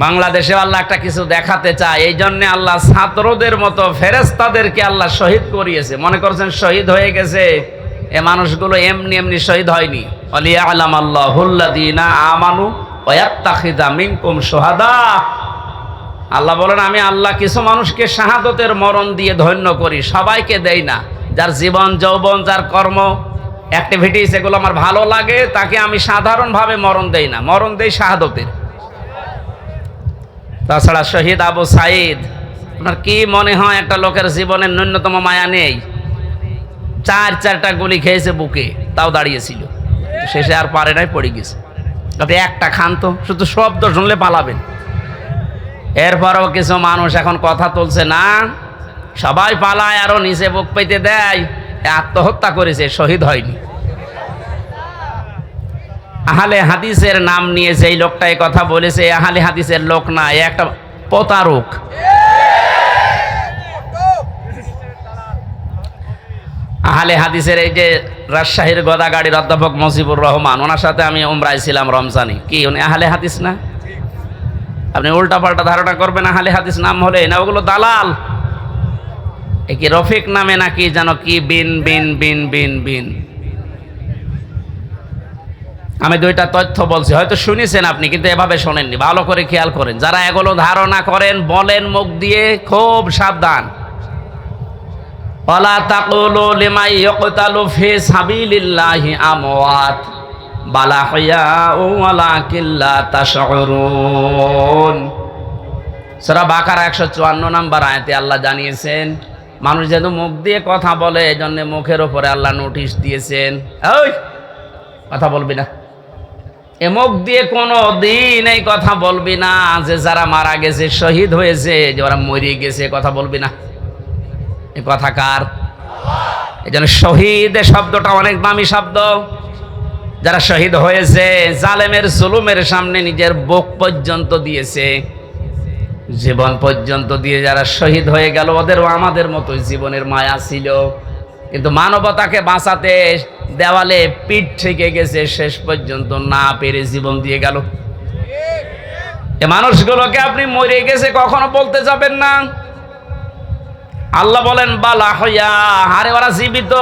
বাংলাদেশে আল্লাহ একটা কিছু দেখাতে চায়, এই জন্য আল্লাহ ছাত্রদের মতো ফেরেশতাদেরকে আল্লাহ শহীদ করিয়েছে। মনে করছেন শহীদ হয়ে গেছে, এ মানুষগুলো এমনি এমনি শহীদ হয়নি। ওয়ালিয়ালাম আল্লাহুল্লাযীনা আমানু ওয়া ইয়াত্তাখিযা মিনকুম শুহাদা। আল্লাহ বলেন, আমি আল্লাহ কিছু মানুষকে শাহাদতের মরণ দিয়ে ধন্য করি, সবাইকে দেই না। যার জীবন যৌবন, যার কর্ম অ্যাক্টিভিটিস এগুলো আমার ভালো লাগে, তাকে আমি সাধারণভাবে মরণ দেই না, মরণ দেই শাহাদতের। তাছাড়া শহীদ আবু সাঈদ, আপনার কি মনে হয় একটা লোকের জীবনের ন্যূনতম মায়া নেই? 4টা গুলি খেয়েছে বুকে, তাও দাঁড়িয়েছিল, শেষে আর পারে নাই, পড়ে গেছে। আপনি একটা খান তো, শুধু শব্দ শুনলে পালাবেন। এরপরও কিছু মানুষ এখন কথা তুলছে না, সবাই পালায়, আরো নিচে বুক পেতে দেয়, আত্মহত্যা করেছে, শহীদ হয়নি। আহলে হাদিসের নাম নিয়ে যেই লোকটা এই কথা বলেছে, আহলে হাদিসের লোক না, এ একটা প্রতারক। আহলে হাদিসের এই যে রাজশাহীর গদাগাড়ির অধ্যাপক মজিবুর রহমান, ওনার সাথে আমি উমরায় ছিলাম রমজানে। কি উনি আহলে হাদিস না? আপনি উল্টা পাল্টা ধারণা করবেন আহলে হাদিস নাম হলে না, ওগুলো দালাল। এ কি রফিক নামে নাকি যেন কি বিন বিন বিন বিন বিন। আমি 2টা তথ্য বলছি, হয়তো শুনেছেন আপনি, কিন্তু এভাবে শোনেননি। ভালো করে খেয়াল করেন, যারা এগুলো ধারণা করেন বলেন মুখ দিয়ে, খুব সাবধান। ওয়ালা তাকুলু লিমান ইয়কতালু ফি সাবিলিল্লাহি আমওয়াত বাল আহইয়াউ ওয়ালাকিন লা তাশউরুন। সূরা বাকারা 154 নম্বর আয়াতে আল্লাহ জানিয়েছেন, মানুষ যেহেতু মুখ দিয়ে কথা বলে, এজন্য মুখের উপরে আল্লাহ নোটিশ দিয়েছেন, ওই কথা বলবি না। এ মুখ দিয়ে কোনো দিন এই কথা বলবি না যে যারা মারা গেছে, শহীদ হয়েছে, যে ওরা মরে গেছে, কথা বলবি না। এ কথা কার? এই জন্য শহীদ শব্দটা অনেক দামি শব্দ। যারা শহীদ হয়েছে, জালেমের জুলুমের সামনে নিজের বুক পর্যন্ত দিয়েছে, জীবন পর্যন্ত দিয়ে যারা শহীদ হয়ে গেল, ওদেরও আমাদের মতো জীবনের মায়া ছিল, কিন্তু মানবতাকে বাঁচাতে দেওয়ালে পিঠ থেকে গেছে, শেষ পর্যন্ত না পেরে জীবন দিয়ে গেল। এ মানুষগুলোকে আপনি মরে গেছে কখনো বলতে যাবেন না। আল্লাহ বলেন বালা হইয়া, আরে ওরা জীবিত,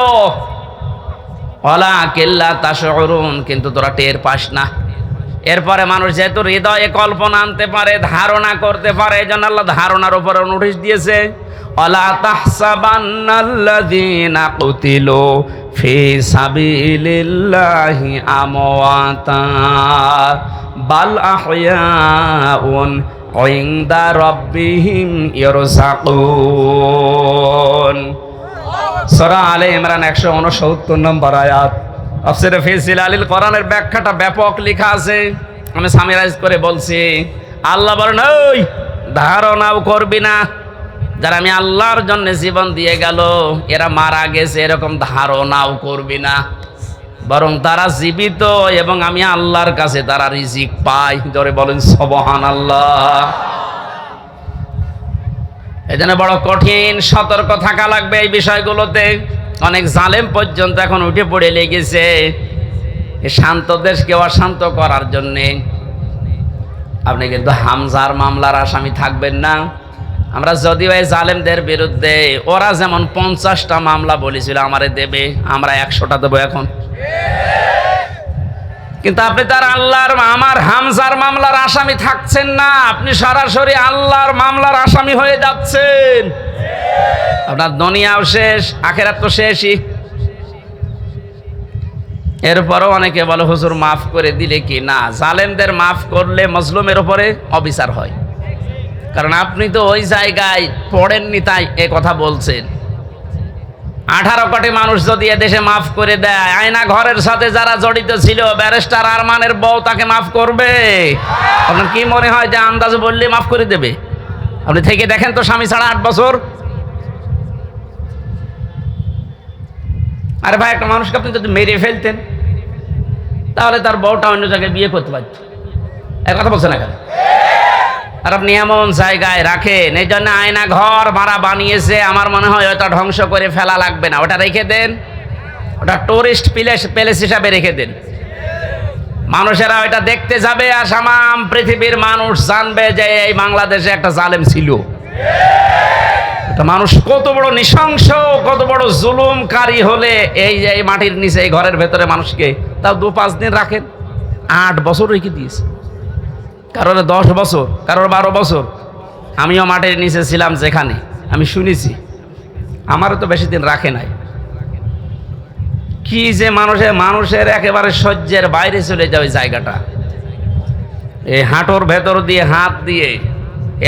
ওয়ালাকিন লা তাশউরুন, কিন্তু তোরা টের পাস না। এরপরে মানুষ যেহেতু হৃদয়ে কল্পনা আনতে পারে, ধারণা করতে পারে, এজন্য আল্লাহ ধারণার উপরে নোটিশ দিয়েছে, ওয়ালা তাহসাবান্নাল্লাযীনা কুতিলু ফি সাবিলিল্লাহি আমওয়াতা বাল আহইয়াউন ইনদা রাব্বিহিম ইয়ারযাকুন। সূরা আলে ইমরান 169 নম্বর আয়াত। তাফসীরে ফি জিলালিল কোরআনের ব্যাখ্যাটা ব্যাপক লেখা আছে, আমি সামারাইজ করে বলছি। আল্লাহ বলেন, ওই ধারণাও করবি না, যারা আমি আল্লাহর জন্য জীবন দিয়ে গেল, এরা মারা গেছে, এরকম ধারণাও করবি না, বরং তারা জীবিত এবং আমি আল্লাহর কাছে তারা রিজিক পায়। জোরে বলেন সুবহানাল্লাহ। এজন্য বড় কঠিন সতর্ক থাকা লাগবে এই বিষয়গুলোতে। অনেক জালেম পর্যন্ত এখন উঠে পড়ে লেগেছে শান্ত দেশকে অশান্ত করার জন্যে। আপনি কিন্তু হামজার মামলার আসামি থাকবেন না। আমরা যদিও এই জালেমদের বিরুদ্ধে, ওরা যেমন 50টা মামলা বলেছিল আমারে দেবে, আমরা 100টা দেবো এখন, কিন্তু আপনি তার আল্লাহর, আমার হামজার মামলার আসামি থাকছেন না, আপনি সরাসরি আল্লাহর মামলার আসামি হয়ে যাচ্ছেন। আপনার দুনিয়াও শেষ, আখিরাত তো শেষই। এরপরও অনেকে বলে হুজুর মাফ করে দিলে কি না, জালেমদের মাফ করলে মজলুমের উপরে অবিচার হয়। কারণ আপনি তো ওই জায়গায় পড়েননি, তাই এ কথা বলছেন। 18 কোটি মানুষ যদি এদেশে মাফ করে দেয়, আয়না ঘরের সাথে যারা জড়িত ছিল, ব্যারিস্টার আরমানের বউ তাকে মাফ করবে? আপনার কি মনে হয় যে আন্দাজে বললে মাফ করে দেবে? আপনি থেকে দেখেন তো, স্বামী ছাড়া 8 বছর। আরে ভাই, একটা মানুষকে আপনি যদি মেরে ফেলতেন তাহলে তার বউটা অন্য জায়গায় বিয়ে করতে পারত। এক কথা বলছেন না কেন? আর আপনি এমন জায়গায় রাখেন, এই জন্য আয়না ঘর মারা বানিয়েছে। আমার মনে হয় ওটা ধ্বংস করে ফেলা লাগবে না, ওটা রেখে দেন, ওটা টুরিস্ট প্লেস হিসাবে রেখে দেন। মানুষেরা ওইটা দেখতে যাবে আর সামাম পৃথিবীর মানুষ জানবে যে এই বাংলাদেশে একটা জালেম ছিল। একটা মানুষ কত বড় নৃশংস, কত বড় জুলুমকারী হলে এই যে এই মাটির নিচে এই ঘরের ভেতরে মানুষকে তাও 2-5 দিন রাখেন। 8 বছর রেখে দিয়েছে, কারোর 10 বছর, কারোর 12 বছর। আমিও মাটির নিচে ছিলাম, যেখানে আমি শুনেছি, আমারও তো বেশি দিন রাখে নাই। কি যে মানুষের একেবারে সহ্যের বাইরে চলে যায় ওই জায়গাটা। এই হাঁটুর ভেতর দিয়ে হাত দিয়ে,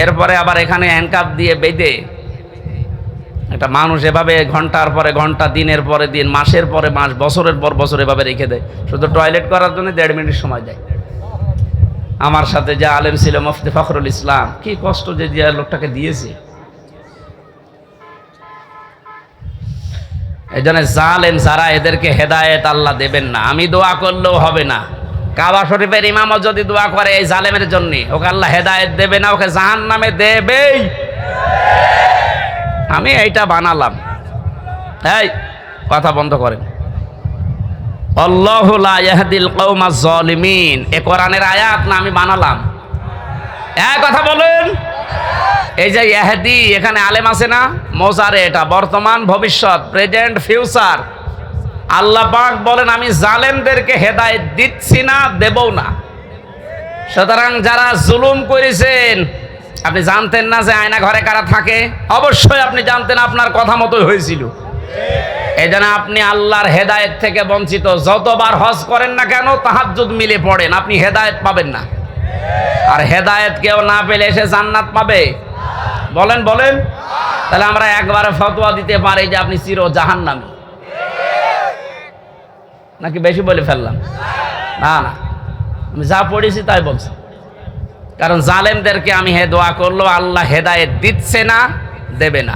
এরপরে আবার এখানে হ্যান্ডকাপ দিয়ে বেঁধে একটা মানুষ এভাবে ঘন্টার পরে ঘন্টা, দিনের পরে দিন, মাসের পরে মাস, বছরের পর বছর এভাবে রেখে দেয়। শুধু টয়লেট করার জন্য 1.5 মিনিট সময় দেয়। আমার সাথে যে আলেম ছিল মুফতি ফখরুল ইসলাম, কি কষ্ট যে লোকটাকে দিয়েছে। এই জন্য জালেম যারা, এদেরকে হেদায়েত আল্লাহ দেবেন না। আমি দোয়া করলেও হবে না। কাবা শরীফের ইমামও যদি দোয়া করে এই জালেমের জন্য, ওকে আল্লাহ হেদায়েত দেবে না, ওকে জাহান্নামে দেবেই। আমি এইটা বানালাম। এই কথা বন্ধ করেন। আল্লাহু লা ইয়াহদিল কওমাজ জালিমিন, এ কোরআনের আয়াত না আমি বানালাম? এক কথা বলেন। এই যে ইহদি, এখানে আলেম আছে না? মোজারে, এটা বর্তমান, ভবিষ্যৎ, প্রেজেন্ট, ফিউচার। আল্লাহ পাক বলেন আমি জালেমদেরকে হেদায়েত দিচ্ছি না, দেবও না। সুতরাং যারা জুলুম করেছেন, আপনি জানতেন না যে আয়না ঘরে কারা থাকে? অবশ্যই আপনি জানতেন, আপনার কথা মতোই হয়েছিল। এই জন্য আপনি আল্লাহর হেদায়েত থেকে বঞ্চিত। যতবার হজ করেন না কেন, তাহাজ্জুদ মিলে পড়েন, আপনি হেদায়েত পাবেন না। আর হেদায়েত কেউ না পেলে এসে জান্নাত পাবে? বলেন বলেন। তাহলে আমরা একবারে ফতোয়া দিতে পারি যে আপনি চির জাহান্নামী, নাকি বেশি বলে ফেললাম? না না, আমি যা পড়েছি তাই বলছি। কারণ জালেমদেরকে আমি দোয়া করলো, আল্লাহ হেদায়েত দিচ্ছে না, দেবে না।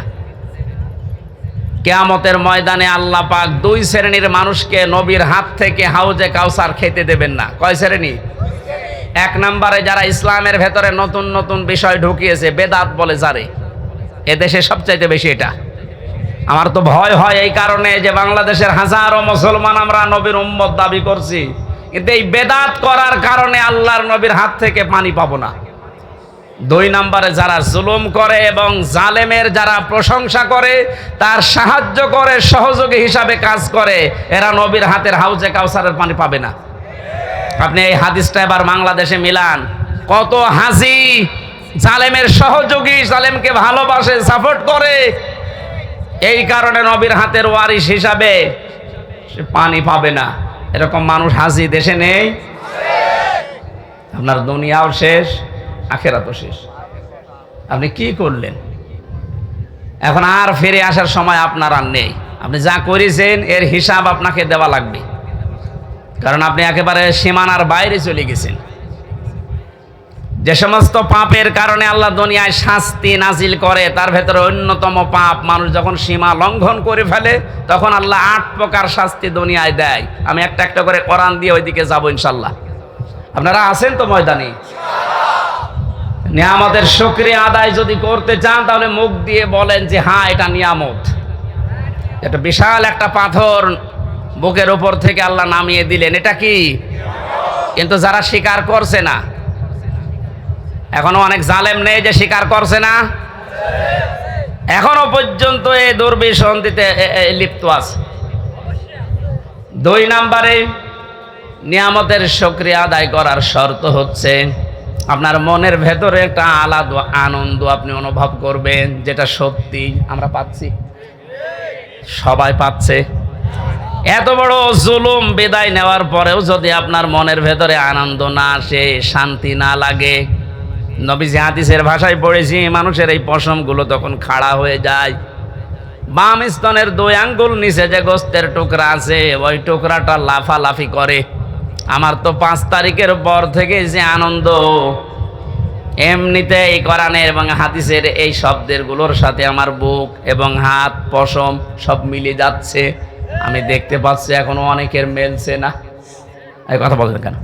কিয়ামতের ময়দানে আল্লাহ পাক 2 শ্রেণীর মানুষকে নবীর হাত থেকে হাউজে কাউসার খেতে দেবেন না। কয় শ্রেণী? 1 নম্বরে যারা ইসলামের ভেতরে নতুন নতুন বিষয় ঢুকিয়েছে, বেদাত বলে যারে, এদেশে সবচাইতে বেশি এটা। আমার তো ভয় হয় এই কারণে যে বাংলাদেশের হাজারো মুসলমান আমরা নবীর উম্মত দাবি করছি, কিন্তু এই বেদাত করার কারণে আল্লাহর নবীর হাত থেকে পানি পাবো না। 2 নম্বরে যারা জুলুম করে এবং জালেমের যারা প্রশংসা করে, তার সাহায্য করে, সহযোগী হিসাবে কাজ করে, এরা নবীর হাতের হাউজে কাউসারের পানি পাবে না। আপনি এই হাদিসটা এবার বাংলাদেশে মিলান। কত হাজি জালেমের সহযোগী, জালেমকে ভালোবাসে, সাপোর্ট করে, এই কারণে নবীর হাতের ওয়ারিশ হিসাবে সে পানি পাবে না। এরকম মানুষ হাজি দেশে নেই। আপনার দুনিয়াও শেষ, আখেরাতও শেষ। আপনি কি করলেন? এখন আর ফিরে আসার সময় আপনার আর নেই। আপনি যা করেছেন এর হিসাব আপনাকে দেওয়া লাগবে, কারণ আপনি একেবারে সীমানার বাইরে চলে গেছেন। যে সমস্ত পাপের কারণে আল্লাহ দুনিয়ায় শাস্তি নাজিল করে, তার ভেতরে অন্যতম পাপ, মানুষ যখন সীমা লঙ্ঘন করে ফেলে, তখন আল্লাহ 8 প্রকার শাস্তি দুনিয়ায় দেয়। আমি একটা একটা করে কোরআন দিয়ে ওইদিকে যাবো ইনশাল্লাহ। আপনারা আছেন তো ময়দানে? নিয়ামতের শুকরিয়া আদায় যদি করতে চান, তাহলে মুখ দিয়ে বলেন যে হ্যাঁ, এটা নিয়ামত। এটা বিশাল একটা পাথর বুকের উপর থেকে আল্লাহ নামিয়ে দিলেন, এটা কি? কিন্তু যারা স্বীকার করছে না, এখনো অনেক জালেম নেই যে স্বীকার করছে না, এখনো পর্যন্ত এই দুর্বিসন্ধিতে লিপ্ত আছে। 2 নম্বরে নিয়ামতের শুকরিয়া আদায় করার শর্ত হচ্ছে আপনার মনের ভেতরে একটা আলাদা আনন্দ আপনি অনুভব করবেন, যেটা সত্যি আমরা পাচ্ছি, সবাই পাচ্ছে। এত বড় জুলুম বিদায় নেওয়ার পরেও যদি আপনার মনের ভেতরে আনন্দ না আসে, শান্তি না লাগে, নবীজি হাদিসের ভাষায় পড়েছি, মানুষের এই পশমগুলো তখন খাড়া হয়ে যায়। বাম স্তনের 2 আঙ্গুল নিচে যে গোস্তের টুকরা আছে, ওই টুকরাটা লাফালাফি করে। আমার তো 5 তারিখের পর থেকে যে আনন্দ, এমনিতেই কোরআনের এবং হাদিসের এই শব্দগুলোর সাথে আমার বুক এবং হাত পশম সব মিলে যাচ্ছে। আমি দেখতে পাচ্ছি এখনো অনেকের মেলছে না। এই কথা বলছেন কেন?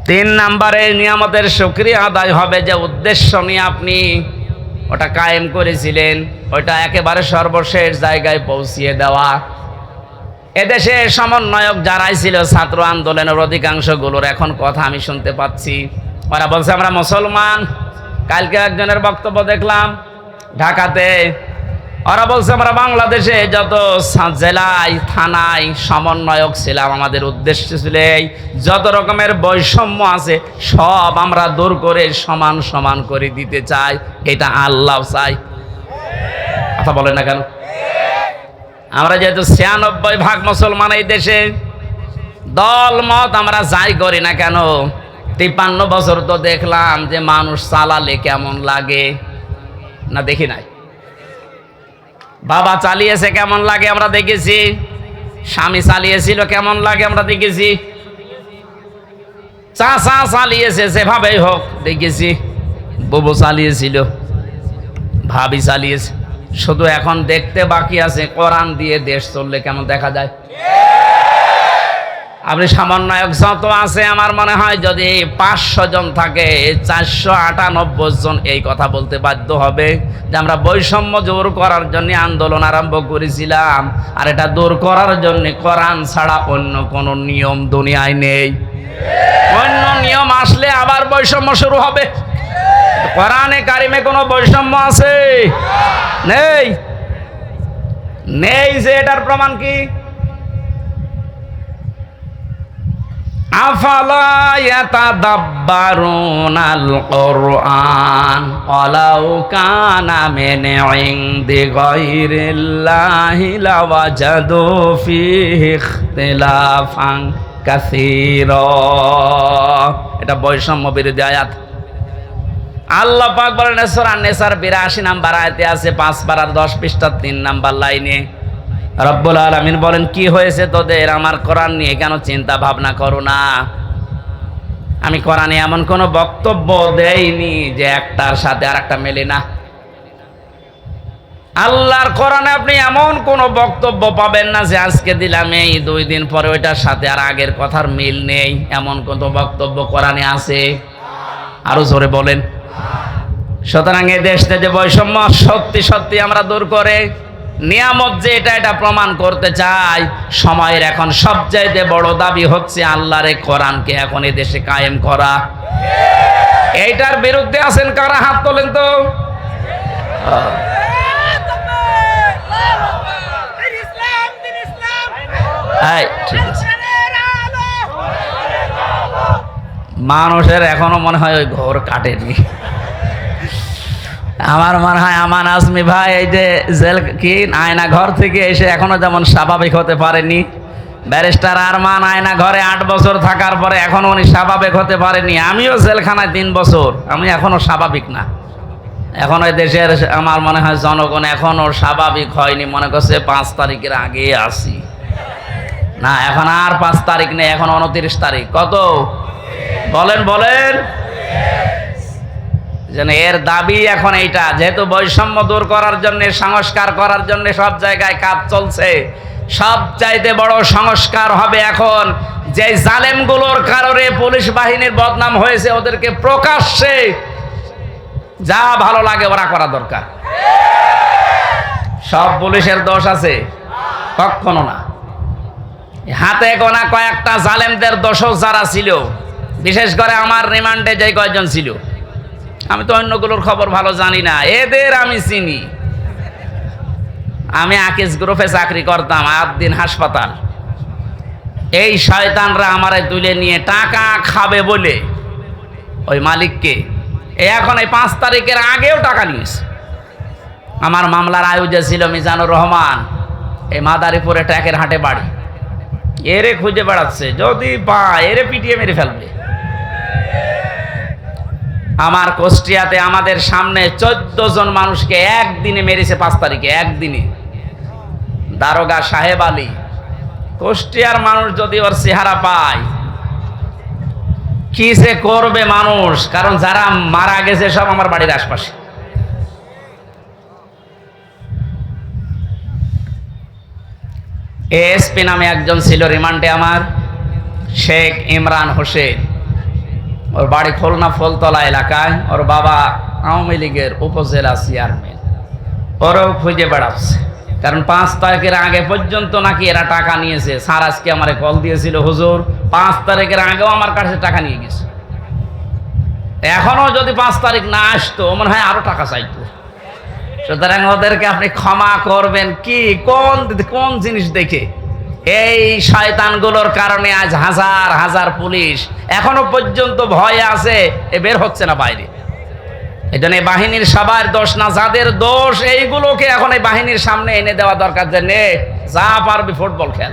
3 নম্বরে নিয়ামতের শুকরিয়া আদায় হবে যে উদ্দেশ্য নিয়ে আপনি ওটা কায়েম করেছিলেন, ওটা একেবারে সর্বশেষ জায়গায় পৌঁছিয়ে দেওয়া। এদেশে সমন্বয়ক যারাই ছিল ছাত্র আন্দোলনের অধিকাংশগুলোর এখন কথা আমি শুনতে পাচ্ছি। ওরা বলছে আমরা মুসলমান। কালকে একজনের বক্তব্য দেখলাম ঢাকাতে, ওরা বলছে আমরা বাংলাদেশে যত জেলায় থানায় সমন্বয়ক ছিলাম আমাদের উদ্দেশ্য ছিল এই যত রকমের বৈষম্য আছে সব আমরা দূর করে সমান সমান করে দিতে চাই। এটা আল্লাহ চাই। কথা বলেন না কেন? আমরা যেহেতু 96% মুসলমান এই দেশে, দল মত আমরা যাই করি না কেন, 53 বছর তো দেখলাম যে মানুষ চালালে কেমন লাগে না, দেখি নাই? বাবা চালিয়েছে কেমন লাগে আমরা দেখেছি, স্বামী চালিয়েছিল কেমন লাগে আমরা দেখেছি, চাচা চালিয়েছে যেভাবেই হোক দেখেছি, বুবু চালিয়েছিল, ভাবি চালিয়েছে। শুধু এখন দেখতে বাকি আছে কোরআন দিয়ে দেশ চললে কেমন দেখা যায়। আপনি সমন্বয়ক যত আছে আমার মনে হয় যদি 500 জন থাকে 498 জন এই কথা বলতে বাধ্য হবে যে আমরা বৈষম্য দূর করার জন্য আন্দোলন আরম্ভ করেছিলাম, আর এটা দূর করার জন্য কোরআন ছাড়া অন্য কোনো নিয়ম দুনিয়ায় নেই। অন্য নিয়ম আসলে আবার বৈষম্য শুরু হবে। কোরআনে কারিমে কোনো বৈষম্য আছে? নেই। নেই যে এটার প্রমাণ কি? আফালা ইয়াতাদাব্বারুনাল কুরআন ওয়ালাউ কানা মিন ইনদি গায়রিল্লাহি লাওয়াজাদু ফীহি ইখতিলাফান কাসীরা। এটা বৈষম্য বিরোধী আয়াত। আল্লাহ পাক বলেন সূরা নিসার 82 নম্বর আয়াতে আছে 5 পারার 10 পৃষ্ঠার 3 নম্বর লাইনে রব্বুল আলামিন বলেন কি হয়েছে তোদের আমার কোরআন নিয়ে কেন চিন্তা ভাবনা করো না? আমি কোরআনে এমন কোনো বক্তব্য দেইনি যে একটার সাথে আরেকটা মেলে না। আল্লাহর কোরআনে আপনি এমন কোনো বক্তব্য পাবেন না যে আজকে দিলাম এই 2 দিন পরে ওইটার সাথে আর আগের কথার মিল নেই, এমন কোনো বক্তব্য কোরআনে আছে? আরো জোরে বলেন। সুতরাং এই দেশে যে বৈষম্য সত্যি সত্যি আমরা দূর করে নিয়ামত যে এটা প্রমাণ করতে চাই। সময়ের এখন সবচাইতে বড় দাবি হচ্ছে আল্লাহর কোরআনকে এখন এই দেশে কায়েম করা। এইটার বিরুদ্ধে আছেন কারা? হাত তোলেন তো। ঠিক আছে, মানুষের এখনো মনে হয় ওই ঘর কাটেনি। আমার মনে হয় আমান আজমি ভাই এই যে জেল কি আয়না ঘর থেকে এসে এখনো যেমন স্বাভাবিক হতে পারেনি, ব্যারিস্টার আরমান আয়না ঘরে 8 বছর থাকার পরে এখনো উনি স্বাভাবিক হতে পারেনি। আমিও জেলখানায় 3 বছর, আমি এখনো স্বাভাবিক না। এখন ওই দেশের আমার মনে হয় জনগণ এখনো স্বাভাবিক হয়নি, মনে করছে 5 তারিখের আগে আসি না। এখন আর 5 তারিখ নেই, এখন 29 তারিখ। কত বলেন বলেন? যেন এর দাবি এখন এইটা, যেহেতু বৈষম্য দূর করার জন্য সংস্কার করার জন্য সব জায়গায় কাজ চলছে, সবচাইতে বড় সংস্কার হবে এখন যে জালেমগুলোর কারণে পুলিশ বাহিনীর বদনাম হয়েছে ওদেরকে প্রকাশ্যে যা ভালো লাগে ওরা করা দরকার। সব পুলিশের দোষ আছে? কখনো না। হাতে গোনা কয়েকটা জালেমদের দোষও যারা ছিল, বিশেষ করে আমার রিমান্ডে যে কয়েকজন ছিল, আমি তো অন্যগুলোর খবর ভালো জানি না, এদের আমি চিনি। আমি আকিজ গ্রুপে চাকরি করতাম, আদ্দিন হাসপাতাল। এই শয়তানরা আমারে তুলে নিয়ে টাকা খাবে বলে ওই মালিককে এখন এই 5 তারিখের আগেও টাকা নিয়েছে। আমার মামলার আয়োজক ছিল মিজানুর রহমান, এই মাদারীপুরে ট্যাকের হাটে বাড়ি। এরে খুঁজে বেড়াচ্ছে, যদি পায় এরে পিটিয়ে মেরে ফেলবে। আমার কুষ্টিয়াতে আমাদের সামনে 14 জন মানুষকে একদিনে মেরেছে, 5 তারিখে একদিনে। দারোগা সাহেব আলী, কুষ্টিয়ার মানুষ যদি ওর চেহারা পায় কি যে করবে মানুষ, কারণ যারা মারা গেছে সব আমার বাড়ির আশপাশে। এএসপি নামে একজন ছিল রিমান্ডে আমার, শেখ ইমরান হোসেন। ওর বাড়ি খুলনা ফুলতলা এলাকায়। ওর বাবা আওয়ামী লীগের উপজেলা চেয়ারম্যান। ওরও খুঁজে বেড়াচ্ছে, কারণ 5 তারিখের আগে পর্যন্ত নাকি এরা টাকা নিয়েছে। স্যার আজকে আমারে কল দিয়েছিল, হুজুর 5 তারিখের আগেও আমার কাছে টাকা নিয়ে গেছে। এখনো যদি 5 তারিখ না আসতো মনে হয় আরো টাকা চাইতো। সুতরাং ওদেরকে আপনি ক্ষমা করবেন কি? কোন জিনিস দেখে? এই শয়তানগুলোর কারণে আজ হাজার হাজার পুলিশ এখনো পর্যন্ত ভয়ে আছে, বের হচ্ছে না বাইরে। এই জন্য এই বাহিনীর সবার দোষ না, যাদের দোষ এইগুলোকে এখন এই বাহিনীর সামনে এনে দেওয়া দরকার, যে নে যা পারবি ফুটবল খেল।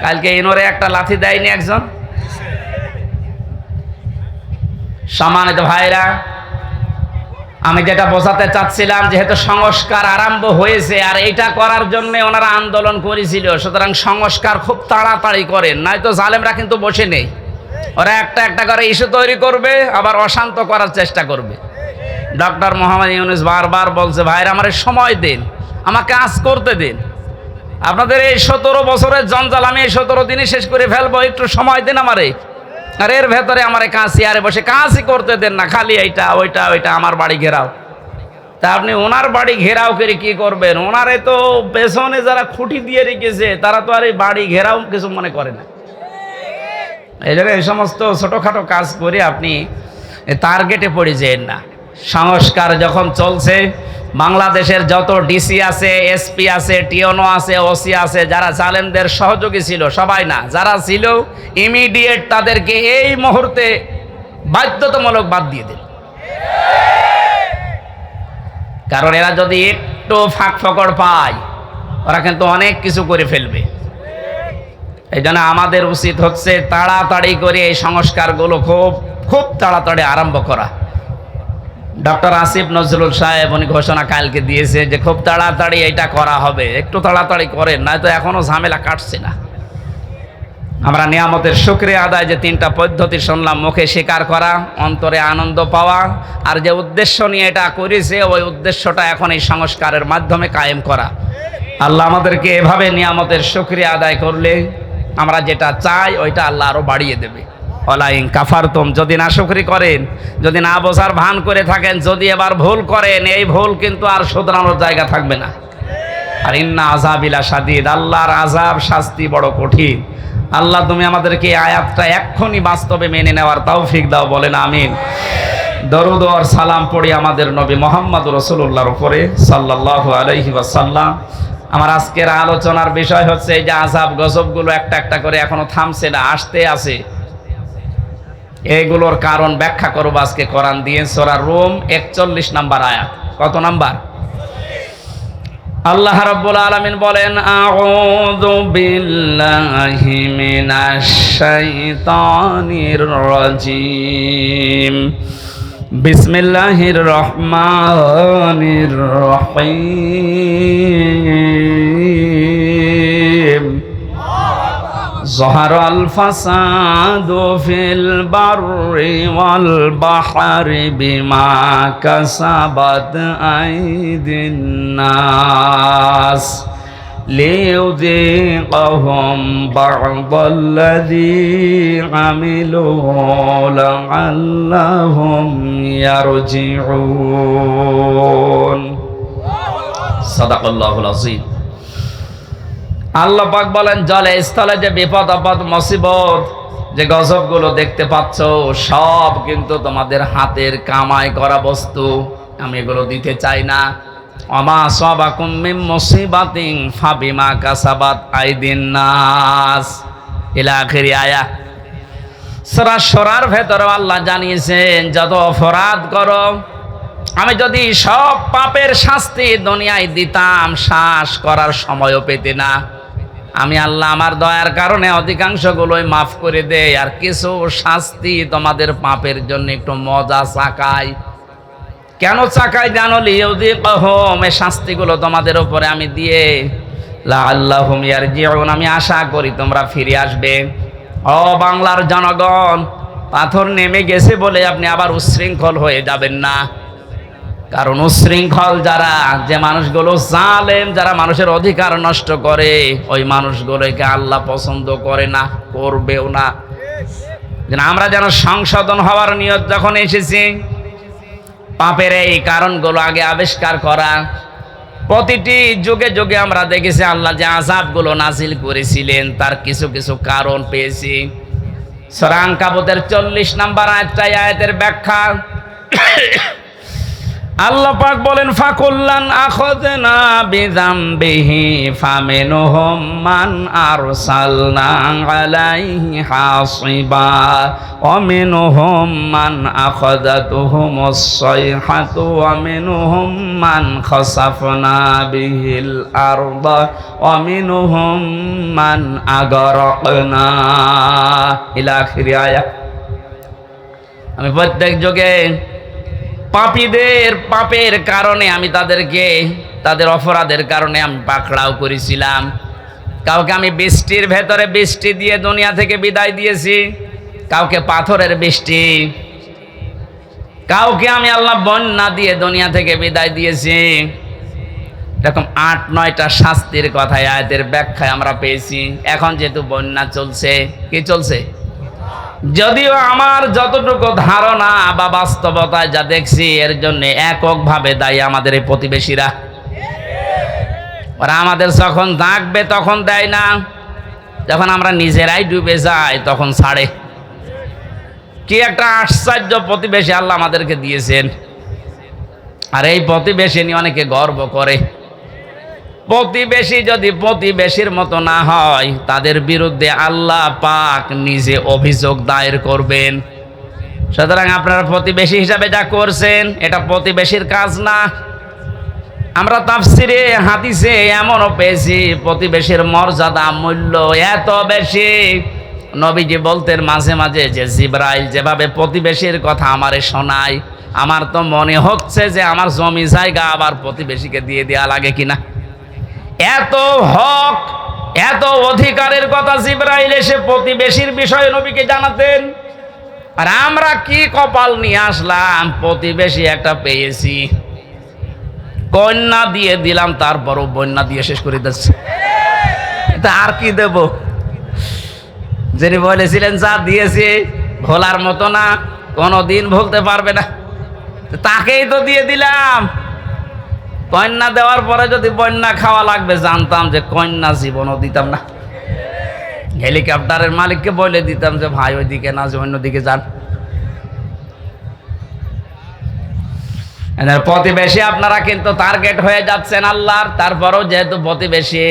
কালকে ইনোরে একটা লাথি দেয়নি একজন? সম্মানিত ভাইরা, আমি যেটা বোঝাতে চাচ্ছিলাম, যেহেতু সংস্কার আরম্ভ হয়েছে আর এইটা করার জন্য ওনারা আন্দোলন করেছিল, সুতরাং সংস্কার খুব তাড়াতাড়ি করেন, নয়তো জালেমরা কিন্তু বসে নেই। ওরা একটা একটা করে ইস্যু তৈরি করবে, আবার অশান্ত করার চেষ্টা করবে। ডক্টর মোহাম্মদ ইউনূস বারবার বলছে, ভাইরা আমার সময় দিন, আমাকে কাজ করতে দিন। আপনাদের এই 17 বছরের জঞ্জাল আমি এই 17 দিনই শেষ করে ফেলবো, একটু সময় দিন আমারে। আর এর ভেতরে আমার কাজ চেয়ারে বসে কাজই করতে দেন না, খালি এইটা ওইটা ওইটা আমার বাড়ি ঘেরাও। তা আপনি ওনার বাড়ি ঘেরাও করে কি করবেন? ওনারে তো পেছনে যারা খুঁটি দিয়ে রেখেছে তারা তো আর এই বাড়ি ঘেরাও কিছু মনে করে না। এই জন্য এই সমস্ত ছোটোখাটো কাজ করে আপনি টার্গেটে পড়ে যেন না। সংস্কার যখন চলছে, বাংলাদেশের যত ডিসি আছে, এসপি আছে, টিওনো আছে, ওসি আছে, যারা জালেমদের সহযোগী ছিল, সবাই না, যারা ছিল ইমিডিয়েট তাদেরকে এই মুহূর্তে বাধ্যতামূলক বাদ দিয়ে দিল। কারণ এরা যদি একটু ফাঁক ফকড় পায়, ওরা কিন্তু অনেক কিছু করে ফেলবে। এই জন্য আমাদের উচিত হচ্ছে তাড়াতাড়ি করে এই সংস্কারগুলো খুব তাড়াতাড়ি আরম্ভ করা। ডক্টর আসিফ নজরুল সাহেব উনি ঘোষণা কালকে দিয়েছে যে খুব তাড়াতাড়ি এটা করা হবে, একটু তাড়াতাড়ি করেন, নয়তো এখনো ঝামেলা কাটছে না। আমরা নিয়ামতের শুকরিয়া আদায়, যে 3টা পদ্ধতি শুনলাম, মুখে স্বীকার করা, অন্তরে আনন্দ পাওয়া, আর যে উদ্দেশ্য নিয়ে এটা করেছে ওই উদ্দেশ্যটা এখন এই সংস্কারের মাধ্যমে কায়েম করা। আল্লাহ আমাদেরকে এভাবে নিয়ামতের শুকরিয়া আদায় করলে আমরা যেটা চাই ওইটা আল্লাহ আরো বাড়িয়ে দেবে। ওয়ালাইন কাফারতুম, যদি না শুকরি করেন, যদি না বোঝার ভান করে থাকেন, যদি এবার ভুল করেন, এই ভুল কিন্তু আর শুধরানোর জায়গা থাকবে না। আর ইন্না আযাবিলা শাদীদ, আল্লাহর আযাব শাস্তি বড় কঠিন। আল্লাহ তুমি আমাদেরকে এই আয়াতটা এক্ষুনি বাস্তবে মেনে নেওয়ার তৌফিক দাও, বলেন আমিন। দরুদ আর সালাম পড়ি আমাদের নবী মুহাম্মদ রাসূলুল্লাহর উপরে সাল্লাল্লাহু আলাইহি ওয়াসাল্লাম। আমার আজকের আলোচনার বিষয় হচ্ছে এই যে আযাব গজবগুলো একটা একটা করে এখনো থামছে না, আসতে আছে। এইগুলোর কারণ ব্যাখ্যা করব আজকে কোরআন দিয়ে। সূরা রুম 41 নম্বর আয়াত। কত নাম্বার? আল্লাহ রাব্বুল আলামিন বলেন, আউযু বিল্লাহি মিনাশ শাইতানির রাজিম, বিসমিল্লাহির রহমানির রহিম। ظهر الفساد في البر والبحر بما كسبت أيدي الناس ليذيقهم بعض الذي عملوا لعلهم يرجعون صدق الله العظيم। আল্লাহ পাক বলেন, জলে স্থলে যে বিপদ আপদ মুসিবত, যে গজবগুলো দেখতে পাচ্ছ, সব কিন্তু তোমাদের হাতের কামাই করা বস্তু। আমি এগুলো দিতে চাই না। ওমা আসাবাকুম মিন মুসিবাতিন ফাবিমা কাসাবাত আইদিন নাস ইলা আখিরি আয়া। সূরা শুরার ভেতরে আল্লাহ জানিয়েছেন, যত অপরাধ করো, আমি যদি সব পাপের শাস্তি দুনিয়ায় দিতাম, শ্বাস করার সময়ও পেতে না। আমি আল্লাহ আমার দয়ার কারণে অধিকাংশগুলোই মাফ করে দেয়, আর কিছু শাস্তি তোমাদের পাপের জন্য একটু মজা চাকাই। কেন চাকাই জানো? লিউযিকহুম, এই শাস্তিগুলো তোমাদের উপরে আমি দিয়ে লাআল্লাহুম ইয়ারজিউন, আমি আশা করি তোমরা ফিরে আসবে। ও বাংলার জনগণ, পাথর নেমে গেছে বলে আপনি আবার উচ্ছৃঙ্খল হয়ে যাবেন না। কারণ উচ্ছৃঙ্খল যারা, যে মানুষগুলো জালেম, যারা মানুষের অধিকার নষ্ট করে, ওই মানুষগুলোকে আল্লাহ পছন্দ করে না, করবেও না। আমরা যেন সংশোধন হওয়ার নিয়ত যখন এসেছি, পাপের এই কারণগুলো আগে আবিষ্কার করা। প্রতিটি যুগে যুগে আমরা দেখেছি আল্লাহ যে আযাবগুলো নাজিল করেছিলেন তার কিছু কিছু কারণ পেয়েছি। সূরা আনকাবুতের 40 নম্বর আয়াতের ব্যাখ্যা আল্লাহ পাক বলেন, ফাকুল্লান আখাযনা বিযামবিহি ফামিনহুম মান আরসালনা আলাইহি হাসিবা ওয়া মিনহুম মান আখাযাতুহুমুস সাইহাতু ওয়া মিনহুম মান খাসাফনা বিহিল আরদা ওয়া মিনহুম মান আগরাকনা ইলা আখিরি আয়াত। আমি প্রত্যেক যুগে পাপীদের পাপের কারণে আমি তাদেরকে, তাদের অপরাধের কারণে আমি পাকড়াও করেছিলাম। কাউকে আমি বৃষ্টির ভেতরে বৃষ্টি দিয়ে দুনিয়া থেকে বিদায় দিয়েছি, কাউকে পাথরের বৃষ্টি, কাউকে আমি আল্লাহ বন্যা দিয়ে দুনিয়া থেকে বিদায় দিয়েছি। এরকম 8-9টা শাস্তির কথা আয়াতের ব্যাখ্যায় আমরা পেয়েছি। এখন যেহেতু বন্যা চলছে, কি চলছে? যদিও আমার যতটুকু ধারণা বা বাস্তবতায় যা দেখছি, এর জন্য এককভাবে দায়ী আমাদের এই প্রতিবেশীরা। ওরা আমাদের যখন ডাকবে তখন দেয় না, যখন আমরা নিজেরাই ডুবে যাই তখন ছাড়ে। কি একটা আশ্চর্য প্রতিবেশী আল্লাহ আমাদেরকে দিয়েছেন। আর এই প্রতিবেশী নিয়ে অনেকে গর্ব করে। প্রতিবেশী যদি প্রতিবেশীর মতো না হয়, তাদের বিরুদ্ধে আল্লাহ পাক নিজে অভিযোগ দায়ের করবেন। সুতরাং আপনারা প্রতিবেশী হিসাবে যা করছেন, এটা প্রতিবেশীর কাজ না। আমরা তাফসিরে হাদিসে এমনও পেয়েছি, প্রতিবেশীর মর্যাদা মূল্য এত বেশি, নবীজি বলতেন মাঝে মাঝে যে জিবরাইল যেভাবে প্রতিবেশীর কথা আমারে শোনায়, আমার তো মনে হচ্ছে যে আমার জমি জায়গা আবার প্রতিবেশীকে দিয়ে দেওয়া লাগে কিনা। এত হক, এত অধিকারের কথা জিবরাইল এসে প্রতিবেশীর বিষয়ে নবীকে জানাতেন। আর আমরা কি কপাল নিয়ে আসলাম, প্রতিবেশী একটা পেয়েছি, কন্যা দিয়ে দিলাম, তারপরও বন্যা দিয়ে শেষ করে দিচ্ছে। এটা আর কি দেব? যিনি বলেছিলেন যা দিয়েছি ভোলার মতো না, কোনোদিন ভুলতে পারবে না, তাকেই তো দিয়ে দিলাম। কন্যা দেওয়ার পরে যদি বন্যা খাওয়া লাগবে, জানতাম যে কন্যা জীবনও দিতাম না। হেলিকপ্টারের মালিককে বলে দিতাম যে ভাই ওইদিকে না, যে অন্যদিকে যান। প্রতিবেশী আপনারা কিন্তু টার্গেট হয়ে যাচ্ছেন আল্লাহর। তারপরও যেহেতু প্রতিবেশী,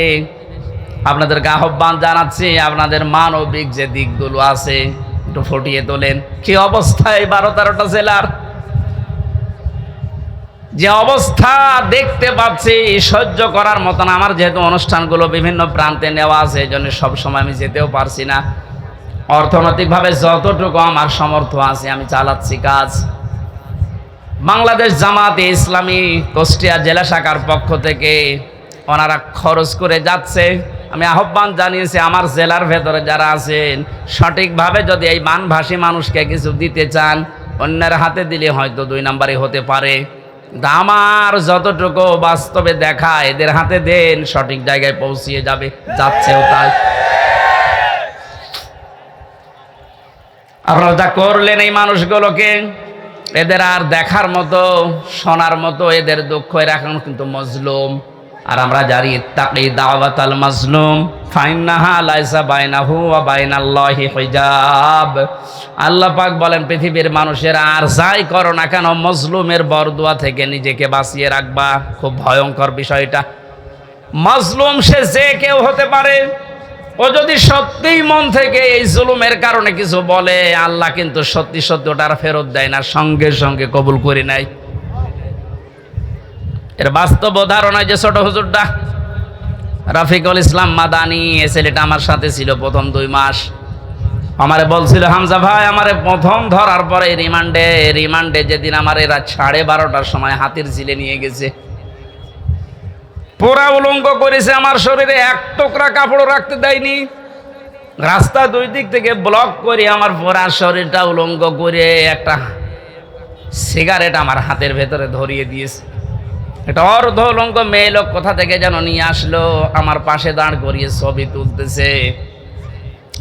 আপনাদেরকে আহ্বান জানাচ্ছি, আপনাদের মানবিক যে দিকগুলো আছে একটু ফুটিয়ে তোলেন। কি অবস্থা এই 12-13টা জেলার, যে অবস্থা দেখতে পাচ্ছি সহ্য করার মতন। আমার যেহেতু অনুষ্ঠানগুলো বিভিন্ন প্রান্তে নেওয়া আছে, এই জন্য সবসময় আমি যেতেও পারছি না। অর্থনৈতিকভাবে যতটুকু আমার সামর্থ্য আছে আমি চালাচ্ছি কাজ। বাংলাদেশ জামাতে ইসলামী কুষ্টিয়া জেলা শাখার পক্ষ থেকে ওনারা খরচ করে যাচ্ছে। আমি আহ্বান জানিয়েছি, আমার জেলার ভেতরে যারা আছেন, সঠিকভাবে যদি এই মানভাষী মানুষকে কিছু দিতে চান, অন্যের হাতে দিলে হয়তো 2 নাম্বারই হতে পারে। আমার যতটুকু বাস্তবে দেখা, এদের হাতে দেন, সঠিক জায়গায় পৌঁছিয়ে যাবে, যাচ্ছেও তাই। আপনারা যা করলেন এই মানুষগুলোকে, এদের আর দেখার মতো, শোনার মতো এদের দুঃখ, এরা এখন কিন্তু মজলুম। আর আমরা জারি ইত্তাকি দাওয়াতাল মাজলুম ফাইন্নাহা লাইসা বাইনাহু ওয়া বাইনাল্লাহি হিজাব। আল্লাহ পাক বলেন, পৃথিবীর মানুষেরা আর যাই করো না কেন, মজলুমের বরদুয়া থেকে নিজেকে বাঁচিয়ে রাখবা। খুব ভয়ঙ্কর বিষয়টা। মজলুম সে যে কেউ হতে পারে। ও যদি সত্যিই মন থেকে এই জুলুমের কারণে কিছু বলে, আল্লাহ কিন্তু সত্যি সত্যি ওটার ফেরত দেয় না, সঙ্গে সঙ্গে কবুল করে নেয়। এর বাস্তব উদাহরণ যে ছোট হুজুরটা রাফিকুল ইসলাম মাদানি, এ ছেলেটা আমার সাথে ছিল প্রথম 2 মাস। আমারে বলছিল, হামজা ভাই আমারে প্রথম ধরার পরে রিমান্ডে যেদিন আমার এরা 12:30টার সময় হাতির ঝিলে নিয়ে গেছে, পুরা উলঙ্গ করেছে, আমার শরীরে 1 টুকরা কাপড় রাখতে দেয়নি, রাস্তা দুই দিক থেকে ব্লক করে আমার পুরা শরীরটা উলঙ্গ করে একটা সিগারেট আমার হাতের ভেতরে ধরিয়ে দিয়েছে। একটা অর্ধ উলঙ্গ মেয়ে লোক কোথা থেকে যেন নিয়ে আসলো, আমার পাশে দাঁড় করিয়ে ছবি তুলতেছে।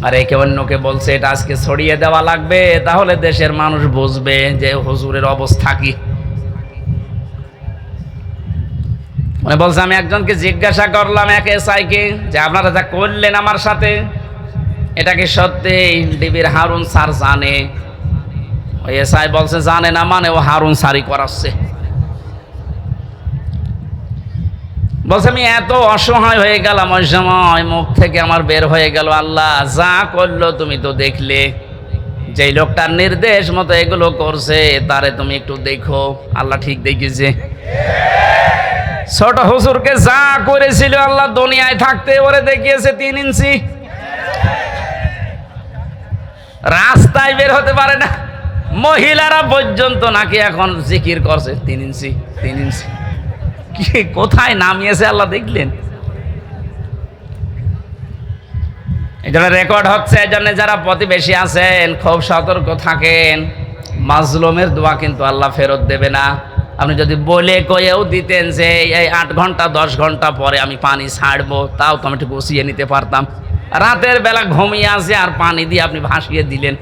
আর একে অন্যকে বলছে এটা আজকে ছড়িয়ে দেওয়া লাগবে, তাহলে দেশের মানুষ বুঝবে যে হুজুরের অবস্থা কি। মানে বলছে, আমি একজনকে জিজ্ঞাসা করলাম এক এসআইকে যে আপনারা যা করলেন আমার সাথে, এটা কি সত্যি ডিবির হারুন স্যার জানে? ওই এসআই বলছে জানে না, মানে ও হারুন স্যারই করাচ্ছে। বলছে আমি এত অসহায় হয়ে গেলাম ওই সময়, মুখ থেকে আমার বের হয়ে গেল, আল্লাহ যা করলো তুমি তো দেখলে, যেই লোকটার নির্দেশ মতো এগুলো করছে তারে তুমি একটু দেখো। আল্লাহ ঠিক দেখেছে। ছোট হুজুরকে যা করেছিল আল্লাহ দুনিয়ায় থাকতে ওরে দেখিয়েছে 3 ইঞ্চি, রাস্তায় বের হতে পারে না। মহিলারা পর্যন্ত নাকি এখন জিকির করছে 3 ইঞ্চি 3 ইঞ্চি। কি কোথায় নামিয়েছে আল্লাহ দেখলেন। এই জন্য রেকর্ড হচ্ছে, এই জন্য যারা প্রতিবেশী আছেন খুব সতর্ক থাকেন। মাজলুমের দোয়া কিন্তু আল্লাহ ফেরত দেবে না। আপনি যদি বলে কয়েও দিতেন যে এই 8 ঘন্টা 10 ঘন্টা পরে আমি পানি ছাড়বো, তাও তো আমি একটু বসিয়ে নিতে পারতাম। রাতের বেলা ঘুমিয়ে আসে আর পানি দিয়ে আপনি ভাসিয়ে দিলেন।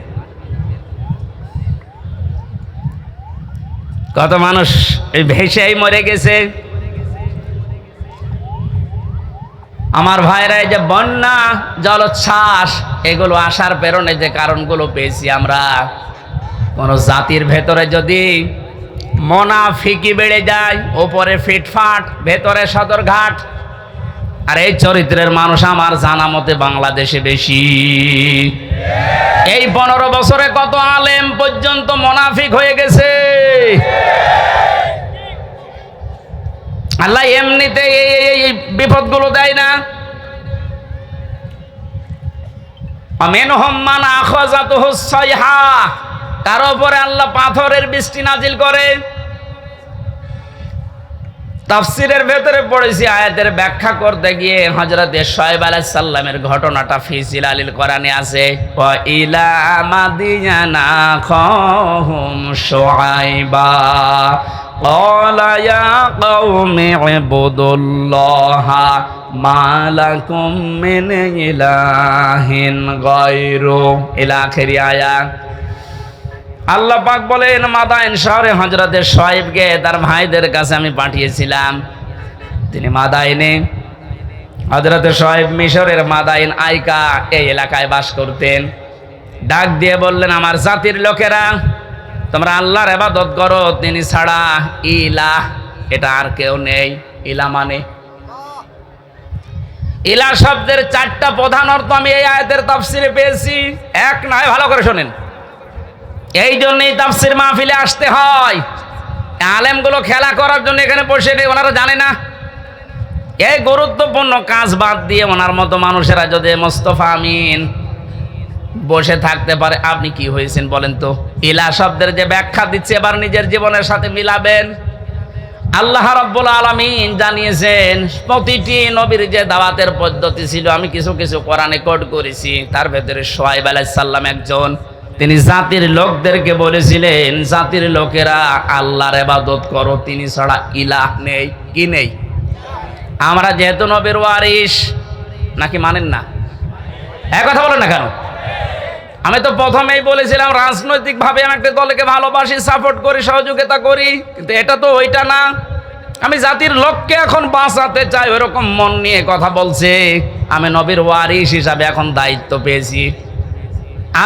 কত মানুষ এই ভেসেই মরে গেছে। আমার ভাইরা, এই যে বন্যা জলোচ্ছ্বাস এগুলো আসার প্রেরণে যে কারণগুলো পেয়েছি আমরা, কোন জাতির ভেতরে যদি মুনাফিকি বেড়ে যায়, উপরে ফিটফাট ভেতরে সদরঘাট, আর এই চরিত্রের মানুষ আমার জানা মতে বাংলাদেশে বেশি। এই 15 বছরে কত আলেম পর্যন্ত মুনাফিক হয়ে গেছে। আল্লাহ এমনিতে এই বিপদগুলো দেয় না। আমিনহুম মান আখাযাতুহু সাইহা, তার উপরে আল্লাহ পাথরের বৃষ্টি নাজিল করে। তাফসীরের ভেতরে পড়েছি, আয়াতের ব্যাখ্যা করতে গিয়ে হযরতে শুআয়ব আলাইহিস সালামের ঘটনাটা ফি জিলালিল কোরআনে আছে। ওয়া ইলা মাদিয়ানা খাহুম শুআয়বা ক্বালা ইয়া কওমি ইবুদুল্লাহা মা লাকুম মিন ইলাহিন গায়রু, ইলা আখির আয়াত। আল্লাহ পাক বলেন, মাদায়েন শহরে হযরতে শুআয়বকে তার ভাইদের কাছে আমি পাঠিয়েছিলাম। তিনি মাদায়েনে, হযরতে শুআয়ব মিশরের মাদায়েন আইকা এই এলাকায় বাস করতেন। ডাক দিয়ে বললেন, আমার জাতির লোকেরা, তোমরা আল্লাহর ইবাদত করো, তিনি ছাড়া ইলাহ এটা আর কেউ নেই। ইলাহ মানে, ইলাহ শব্দের 4টা প্রধান অর্থ আমি এই আয়াতের তাফসীরে পেয়েছি। এক নয়, ভালো করে শোনেন। এই জন্যই তাফসীর মাহফিলে আসতে হয়। আলেমগুলো খেলা করার জন্য এখানে বসে নেই, ওনারা জানে না। এই গুরুত্বপূর্ণ কাজ বাদ দিয়ে ওনার মতো মানুষেরা যদি মোস্তফা আমিন বসে থাকতে পারে, আপনি কি হয়েছেন বলেন তো? ইলাহ শব্দের যে ব্যাখ্যা দিচ্ছে এবার নিজের জীবনের সাথে মিলাবেন। আল্লাহ রাব্বুল আলামিন জানিয়েছেন প্রতিটি নবীর যে দাওয়াতের পদ্ধতি ছিল, আমি কিছু কিছু কোরআনে কোট করেছি। তার ভেতরে শুআয়ব আলাইহিস সালাম একজন। তিনি জাতির লোকদেরকে বলেছিলেন, জাতির লোকেরা আল্লাহর ইবাদত করো, তিনি ছাড়া ইলাহ নেই। কি নেই? আমরা যেহেতু নবীর ওয়ারিস, নাকি মানেন না? এক কথা বলেন না কেন? আমি তো প্রথমেই বলেছিলাম রাজনৈতিকভাবে আমি একটা দলকে ভালোবাসি, সাপোর্ট করি, সহযোগিতা করি, কিন্তু এটা তো ওইটা না। আমি জাতির লোককে এখন বাঁচাতে চাই, ওইরকম মন নিয়ে কথা বলছে। আমি নবীর ওয়ারিস হিসাবে এখন দায়িত্ব পেয়েছি।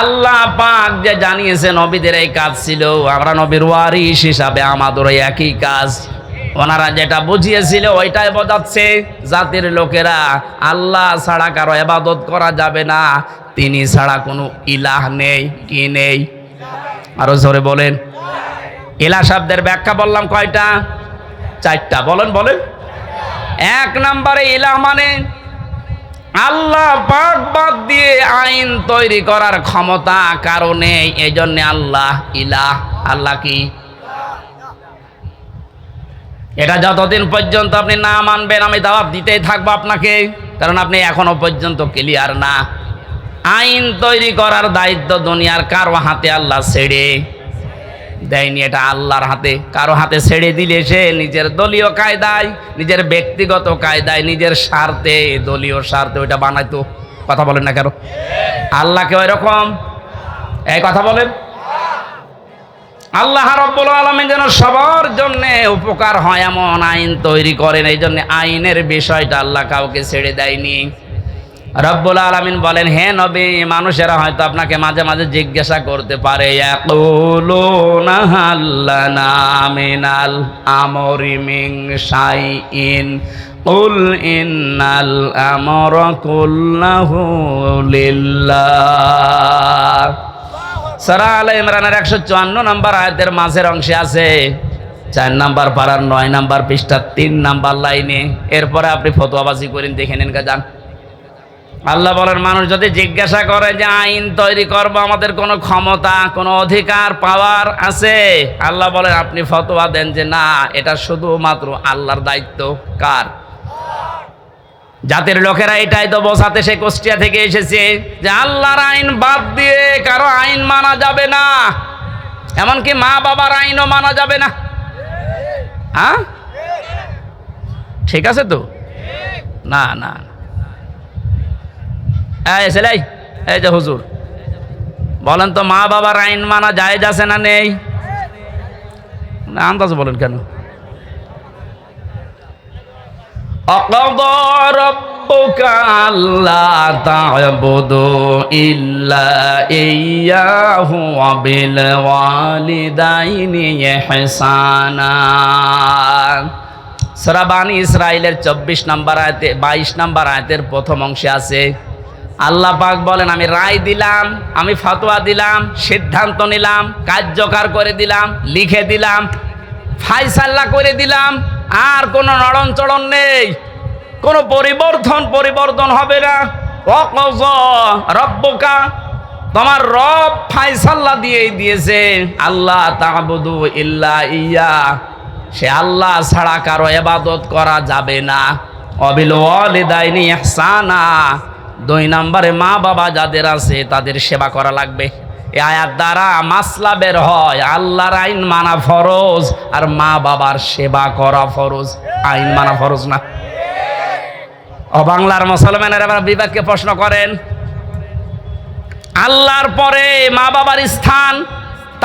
আল্লাহ পাক যে জানিয়েছে নবীদের এই কাজ ছিল, আমরা নবীর ওয়ারিস হিসাবে আমাদের একই কাজ। ওনারা যেটা বুঝিয়েছিল ওইটাই বোঝাচ্ছে, জাতির লোকেরা আল্লাহ ছাড়া কারো ইবাদত করা যাবে না, তিনি ছাড়া কোনো ইলাহ নেই। কি নেই? আরো জোরে বলেন। ইলাহ শব্দের ব্যাখ্যা বললাম কয়টা? 4টা। বলেন বলেন। 1 নম্বরে ইলাহ মানে আল্লাহ পাক বাদ দিয়ে আইন তৈরি করার ক্ষমতা কারো নেই, এই জন্য আল্লাহ ইলাহ। আল্লাহ কি? এটা যতদিন পর্যন্ত আপনি না মানবেন আমি দাওয়াত দিতেই থাকবো আপনাকে, কারণ আপনি এখনো পর্যন্ত ক্লিয়ার না। আইন তৈরি করার দায়িত্ব দুনিয়ার কারো হাতে আল্লাহ ছেড়ে দেয়নি, এটা আল্লাহর হাতে। কারো হাতে ছেড়ে দিলে সে নিজের দলীয় কায়দায়, নিজের ব্যক্তিগত কায়দায়, নিজের স্বার্থে, দলীয় স্বার্থে ওইটা বানাইতো। কথা বলেন না কেন? আল্লাহকে ওই রকম এই কথা বলেন। আল্লাহ রাব্বুল আলামিন যেন সবার জন্য উপকার হয় এমন আইন তৈরি করেন, এই জন্য আইনের বিষয়টা আল্লাহ কাউকে ছেড়ে দেয়নি। রব্বুল আলামিন বলেন, হে নবী, মানুষেরা হয়তো আপনাকে মাঝে মাঝে জিজ্ঞাসা করতে পারে, ইয়াকুলুনা হাল্লানা মিনাল আমরি মিন শাইইন কুল ইন্নাল আমরা কুল্লাহু লিল্লাহ। সূরা আলে ইমরানের 154 নম্বর আয়াতের মাঝের অংশে আছে, 4 নম্বর পারার 9 নম্বর পৃষ্ঠা 3 নম্বর লাইনে। এরপরে আপনি ফতোয়াবাজি করেন, দেখে নেন কা যান। আল্লাহ বলেন, মানুষ যদি জিজ্ঞাসা করে যে আইন তৈরি করবো, আমাদের কোনো ক্ষমতা, কোনো অধিকার, পাওয়ার আছে? আল্লাহ বলেন, আপনি ফতোয়া দেন যে না, এটা শুধুমাত্র আল্লাহর দায়িত্ব। কার? জাতির লোকেরা এটাই তো বোঝাতে সে কুষ্টিয়া থেকে এসেছে যে আল্লাহর আইন বাদ দিয়ে কারো আইন মানা যাবে না, এমনকি মা বাবার আইনও মানা যাবে না। হ্যাঁ, ঠিক আছে তো? না না, এই ছেলে, এই যে হুজুর, বলেন তো মা বাবার আইন মানা জায়েজ আছে না নেই? না, আন্দাজ বলেন কেন? অকযা রাব্বুকা আল্লা তা'বুদু ইল্লা ইয়্যাহু ওয়া বিল ওয়ালিদাইনি ইহসানা। সূরা বানী ইসরাঈলের 24 নম্বর আয়াতে 22 নম্বর আয়াতের প্রথম অংশে আছে, আল্লাহ পাক বলেন, আমি রায় দিলাম, আমি ফতোয়া দিলাম, সিদ্ধান্ত নিলাম, কার্যকর করে দিলাম, লিখে দিলাম, ফায়সালা করে দিলাম, আর কোনো নড়নচড়ন নেই, কোনো পরিবর্তন হবে না। ওয়াকযা রাব্বুকা, তোমার রব ফায়সালা দিয়েই দিয়েছে, আল্লাহ তা'বুদু ইল্লা ইয়্যা, সে আল্লাহ ছাড়া কারো ইবাদত করা যাবে না। ওয়াবিল ওয়ালিদাইনি ইহসানা, 2 নম্বরে মা বাবা যাদের আছে তাদের সেবা করা লাগবে। এই আয়াত দ্বারা মাসলা বের হয়, আল্লাহর আইন মানা ফরজ আর মা বাবার সেবা করা ফরজ, আইন মানা ফরজ না। ও বাংলার মুসলমানেরা আবার বিবেককে প্রশ্ন করেন, আল্লাহর পরে মা বাবার স্থান,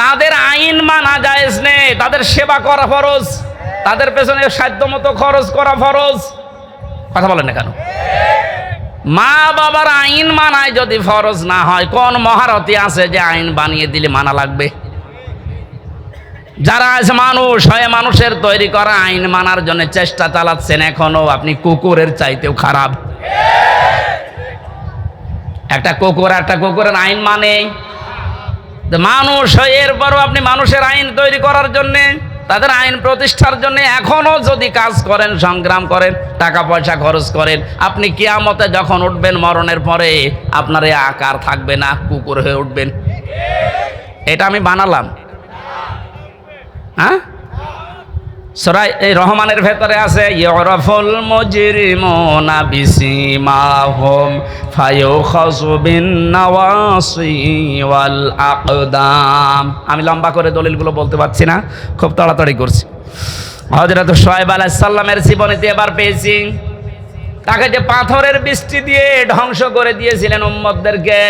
তাদের আইন মানা জায়েজ নেই, তাদের সেবা করা ফরজ, তাদের পেছনে সাধ্যমতো খরচ করা ফরজ। কথা বলেন না কেন? মা বাবার আইন মানায় যদি ফরজ না হয়, কোন মহারথী আছে যে আইন বানিয়ে দিলে মানা লাগবে? যারা আজ মানুষ হয়ে মানুষের তৈরি করা আইন মানার জন্য চেষ্টা চালাচ্ছেন, এখনো আপনি কুকুরের চাইতেও খারাপ। একটা কুকুরের আইন মানে মানুষ হয়ে, এরপরও আপনি মানুষের আইন তৈরি করার জন্যে, তাদের আইন প্রতিষ্ঠার জন্য এখনো যদি কাজ করেন, সংগ্রাম করেন, টাকা পয়সা খরচ করেন, আপনি কিয়ামতে যখন উঠবেন মরণের পরে, আপনার এই আকার থাকবে না, কুকুর হয়ে উঠবেন। এটা আমি বানালাম। হ্যাঁ, সূরা এই রহমানের ভেতরে আছে, ইউরাফুল মুজরিমুনা বিসিমাহুম ফায়ুখাযু বিন নাওয়াসি ওয়াল আকদাম। আমি লম্বা করে দলিলগুলো বলতে পারছি না, খুব তাড়াতাড়ি করছি। হযরত শুআয়ব আলাইহিস সালামের জীবনীতে এবার পেয়েছি, তাকে যে পাথরের বৃষ্টি দিয়ে ধ্বংস করে দিয়েছিলেন উম্মতদেরকে,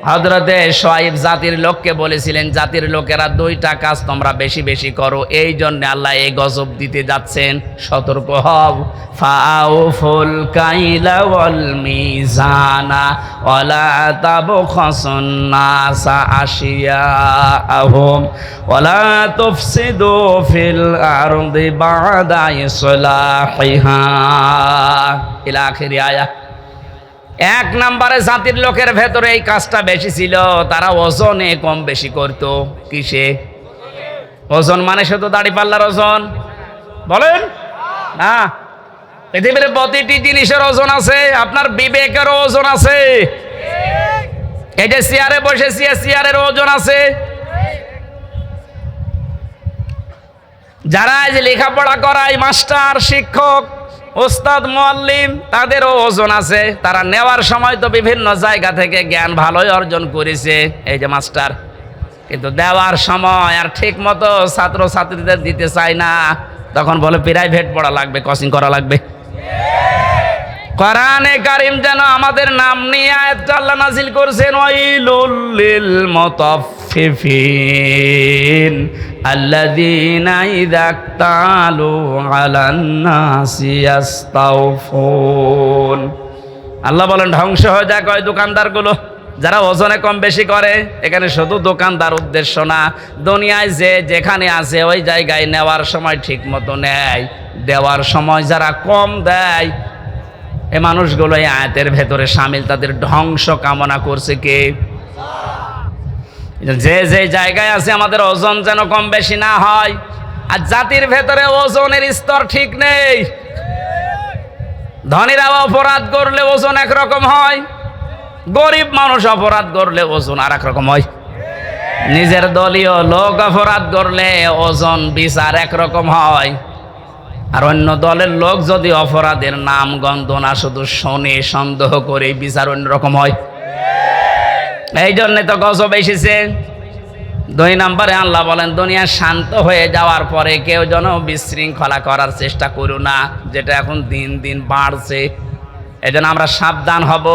হযরতে শুআয়ব জাতির লোককে বলেছিলেন, জাতির লোকেরা 2টা কাজ তোমরা বেশি বেশি করো, এই জন্য আল্লাহ এই গজব দিতে যাচ্ছেন, সতর্ক হও। ফাউফুল কাইলা ওয়াল মিজানা ওয়ালা তাবখাসুন নাসা আশিয়াআহুম ওয়ালা তুফসিদু ফিল আরদি বা'দা ইসলাহিহা ইলা আখিরি আয়াত। 1 নম্বরে জাতির লোকের ভেতরে এই কাজটা বেশি ছিল, তারা ওজনে কম বেশি করত। কিসে? ওজন মানে শুধু দাড়ি পাল্লার ওজন বলেন না, পৃথিবীর প্রতিটি জিনিসের ওজন আছে, আপনার বিবেকের ওজন আছে। এই যে চেয়ারে বসেছি, চেয়ারের ওজন আছে। যারা এই যে লেখাপড়া করায়, মাস্টার, শিক্ষক, ওস্তাদ মুআল্লিম তাদেরও ওজন আছে, তারা নেওয়ার সময় তো বিভিন্ন জায়গা থেকে জ্ঞান ভালোই অর্জন করেছে, এই যে মাস্টার, কিন্তু দেওয়ার সময় আর ঠিক মতো ছাত্র ছাত্রীদের দিতে চায় না, তখন বলে প্রাইভেট পড়া লাগবে, কোচিং করা লাগবে। কোরআনে কারীম যেন আমাদের নাম নিয়ে আয়াতটা আল্লাহ নাযিল করেছেন, ওয়াইলুল লিল মুতাফফিফিন আল্লাযীনা ইযা ক্তালু আলান নাসি ইস্তাওফুন। আল্লাহ বলেন ধ্বংস হয়ে যাক ওই দোকানদারগুলো যারা ওজনে কম বেশি করে। এখানে শুধু দোকানদার উদ্দেশ্য না, দুনিয়ায় যে যেখানে আছে ওই জায়গায় নেওয়ার সময় ঠিক মতো নেয়, দেওয়ার সময় যারা কম দেয়, এই মানুষগুলো এই আয়াতের ভেতরে শামিল। তাদের ধ্বংস কামনা করছে কে? যে যে জায়গায় আছে আমাদের ওজন যেন কম বেশি না হয়। আর জাতির ভেতরে ওজনের স্তর ঠিক নেই। ধনীরা অপরাধ করলে ওজন একরকম হয়, গরিব মানুষ অপরাধ করলে ওজন আর এক রকম হয়। নিজের দলীয় লোক অপরাধ করলে ওজন বিচার একরকম হয়, আর অন্য দলের লোক যদি অপরাধের নাম গন্ধ না শুধু শোনে, সন্দেহ করে বিচার অন্যরকম হয়। এই জন্যে তো গজব এসেছে। 2 নম্বরে আল্লাহ বলেন দুনিয়া শান্ত হয়ে যাওয়ার পরে কেউ যেন বিশৃঙ্খলা করার চেষ্টা করো না, যেটা এখন দিন দিন বাড়ছে। এই জন্য আমরা সাবধান হব।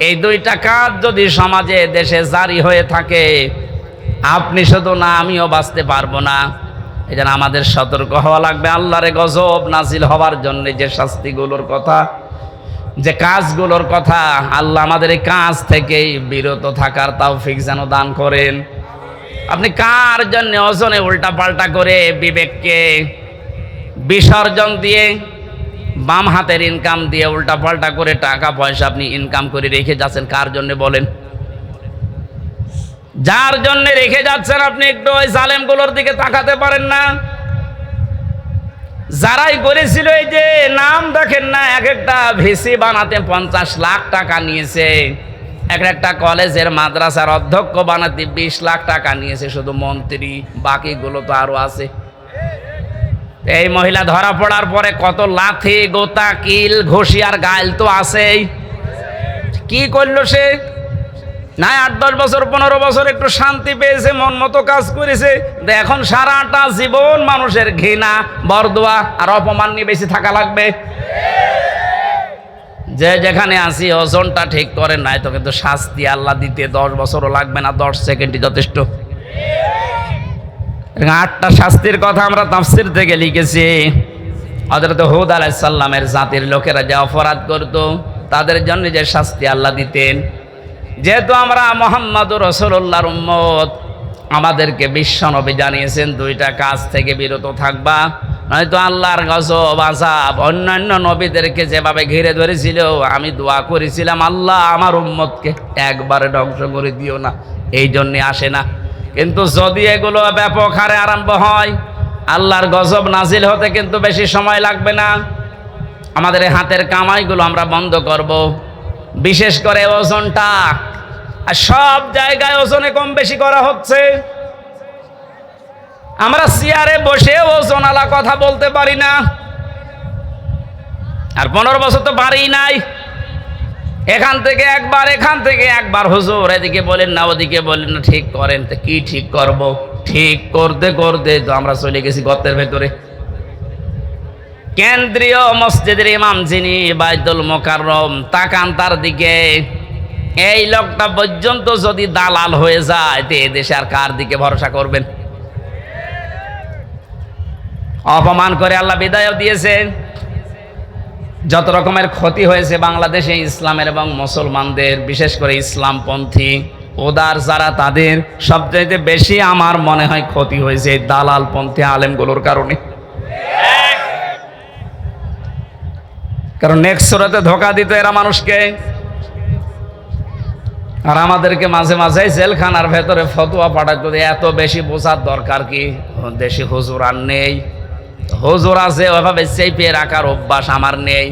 এই 2টা কাজ যদি সমাজে দেশে জারি হয়ে থাকে, আপনি শুধু না আমিও বাঁচতে পারবো না। এই জন্য আমাদের সতর্ক হওয়া লাগবে। আল্লাহর গজব নাজিল হওয়ার জন্য যে শাস্তিগুলোর কথা, যে কাজগুলোর কথা, আল্লাহ আমাদের এই কাজ থেকেই বিরত থাকার তৌফিক যেন দান করেন। আপনি কার জন্য ওজনে উল্টা পাল্টা করে বিবেককে বিসর্জন দিয়ে, বাম হাতের ইনকাম দিয়ে উল্টা পাল্টা করে টাকা পয়সা আপনি ইনকাম করে রেখে যাচ্ছেন? কার জন্য বলেন? যার জন্য রেখে যাচ্ছেন আপনি একটু ওই জালেমগুলোর দিকে তাকাতে পারেন না? যারাই করেছিল এই যে নাম দেখেন না, এক একটা ভিসি বানাতে 50 লাখ টাকা নিয়েছে, এক একটা কলেজের মাদ্রাসার অধ্যক্ষ বানাতে 20 লাখ টাকা নিয়েছে শুধু মন্ত্রী, বাকিগুলো তো আরো আছে। এই মহিলা ধরা পড়ার পরে কত লাথি গোতা কিল ঘষি আর গাইল তো আছেই। কি করলো সে? না 8-10 বছর 15 বছর একটু শান্তি পেয়েছে, মন মতো কাজ করেছে, এখন সারাটা জীবন মানুষের ঘৃণা বরদোয়া আর অপমান নিয়ে বেশি থাকা লাগবে। যে যেখানে আসি ওজনটা ঠিক করে নাই তো কিন্তু শাস্তি আল্লাহ দিতে 10 বছরও লাগবে না, 10 সেকেন্ডই যথেষ্ট। 8টা শাস্তির কথা আমরা তাফসীর থেকে লিখেছি। হযরত হুদ আলাইহিস সালামের জাতির লোকেরা যে অপরাধ করত তাদের জন্য যে শাস্তি আল্লাহ দিতেন, যেহেতু আমরা মুহাম্মদুর রাসূলুল্লাহর উম্মত, আমাদেরকে বিশ্বনবী জানিয়েছেন 2টা কাজ থেকে বিরত থাকবা, নয়তো আল্লাহর গজব আযাব অন্যান্য নবীদেরকে যেভাবে ঘিরে ধরেছিল। আমি দোয়া করেছিলাম, আল্লাহ আমার উম্মতকে একবারে ধ্বংস করে দিও না, এই জন্যে আসে না। কিন্তু যদি এগুলো ব্যাপক হারে আরম্ভ হয়, আল্লাহর গজব নাজিল হতে কিন্তু বেশি সময় লাগবে না। আমাদের এই হাতের কামাইগুলো আমরা বন্ধ করব, বিশেষ করে ওজনটা। আর সব জায়গায় ওজনে কম বেশি করা হচ্ছে। আমরা চেয়ারে বসে ওজনালা কথা বলতে পারি না, আর 15 বছর তো পারি নাই। এখান থেকে একবার হুজুর এদিকে বলেন না ওদিকে বলেন না, ঠিক করেন। তো কি ঠিক করব? ঠিক করতে করতে তো আমরা চলে গেছি গর্তের ভেতরে। কেন্দ্রীয় মসজিদের ইমাম যিনি বাইতুল মুকাররম, তাকান তার দিকে। এই লোকটা পর্যন্ত যদি দালাল হয়ে যায় তো এদেশে আর কার দিকে ভরসা করবেন? অপমান করে আল্লাহ বিদায় দিয়েছেন। যত রকমের ক্ষতি হয়েছে বাংলাদেশে ইসলামের এবং মুসলমানদের, বিশেষ করে ইসলামপন্থী ওদার যারা, তাদের সবচেয়ে বেশি আমার মনে হয় ক্ষতি হয়েছে দালালপন্থী আলেমগুলোর কারণে। কারণ নেক্সট সূরাতে ধোঁকা দিত এরা মানুষকে, আর আমাদেরকে মাঝে মাঝে জেলখানার ভেতরে ফতোয়া পাঠাতো। এত বেশি বোঝার দরকার কি? দেশে হুজুর আর নেই, হুজুর আছে ওইভাবে চেপে রাখার অভ্যাস আমার নেই।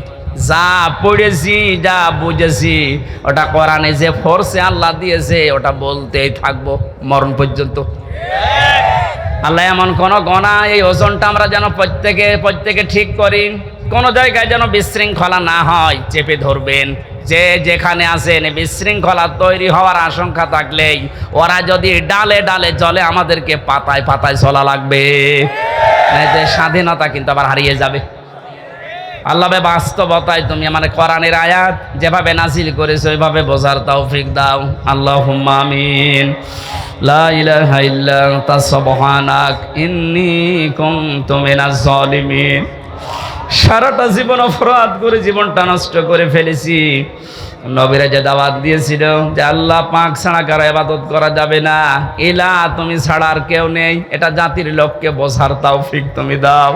যা পড়েছি যা বুঝেছি ওটা কোরআনে যে ফোর্সে আল্লাহ দিয়েছে ওটা বলতেই থাকবো মরণ পর্যন্ত। আল্লাহ এমন কোন গণা, এই ওজনটা আমরা যেন প্রত্যেকে ঠিক করি। কোনো জায়গায় যেন বিশৃঙ্খলা না হয় চেপে ধরবেন। যে যেখানে আছেন বিশৃঙ্খলা তৈরি হওয়ার আশঙ্কা থাকলেই ওরা যদি ডালে ডালে চলে আমাদেরকে পাতায় পাতায় চলা লাগবে, যে স্বাধীনতা কিন্তু আবার হারিয়ে যাবে। আল্লাহ বাস্তবতায় তুমি আমার কোরআনের আয়াত যেভাবে নাজিল করেছো ওইভাবে বোঝার তৌফিক দাও। আল্লাহুম্মা আমিন। লা ইলাহা ইল্লা আনতা সুবহানাক ইন্নী কুনতু মিনাজ জালিমিন। সারাটা জীবন অপরাধ করে জীবনটা নষ্ট করে ফেলেছি। নবীরা যে দাওয়াত দিয়েছিল যে আল্লাহ পাক ছাড়া কারো ইবাদত করা যাবে না, ইলা তুমি ছাড়া আর কেউ নেই, এটা জাতির লোককে বোঝার তৌফিক তুমি দাও।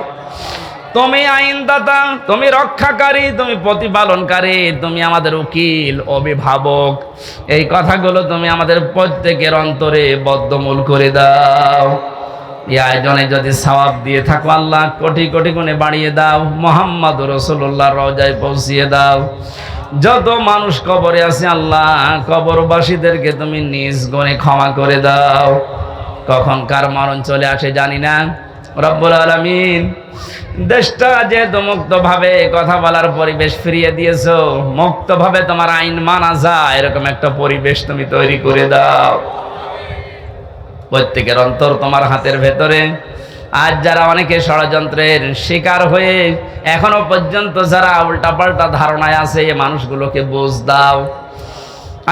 তুমি আইনদাতা, তুমি রক্ষাকারী, তুমি প্রতিপালনকারী, তুমি আমাদের উকিল অভিভাবক। এই কথাগুলো তুমি আমাদের প্রত্যেকের অন্তরে বদ্ধমূল করে দাও। এই আয়োজনে যদি সওয়াব দিয়ে থাকো আল্লাহ কোটি কোটি গুণে বাড়িয়ে দাও। মুহাম্মদুর রাসূলুল্লাহর রওজায় পৌঁছিয়ে দাও। যত মানুষ কবরে আছে আল্লাহ কবরবাসীদেরকে তুমি নিজ গুণে ক্ষমা করে দাও। কখন কার মরণ চলে আসে জানি না। রব্বুল আলামিন দেশটা যেহেতু মুক্তভাবে কথা বলার পরিবেশ ফিরিয়ে দিয়েছো, মুক্তভাবে তোমার আইন মানা যায় এরকম একটা পরিবেশ তুমি তৈরি করে দাও। প্রত্যেকের অন্তর তোমার হাতের ভেতরে। আজ যারা অনেকে ষড়যন্ত্রের শিকার হয়ে এখনো পর্যন্ত যারা উল্টাপাল্টা ধারণায় আছে এই মানুষগুলোকে বুঝ দাও।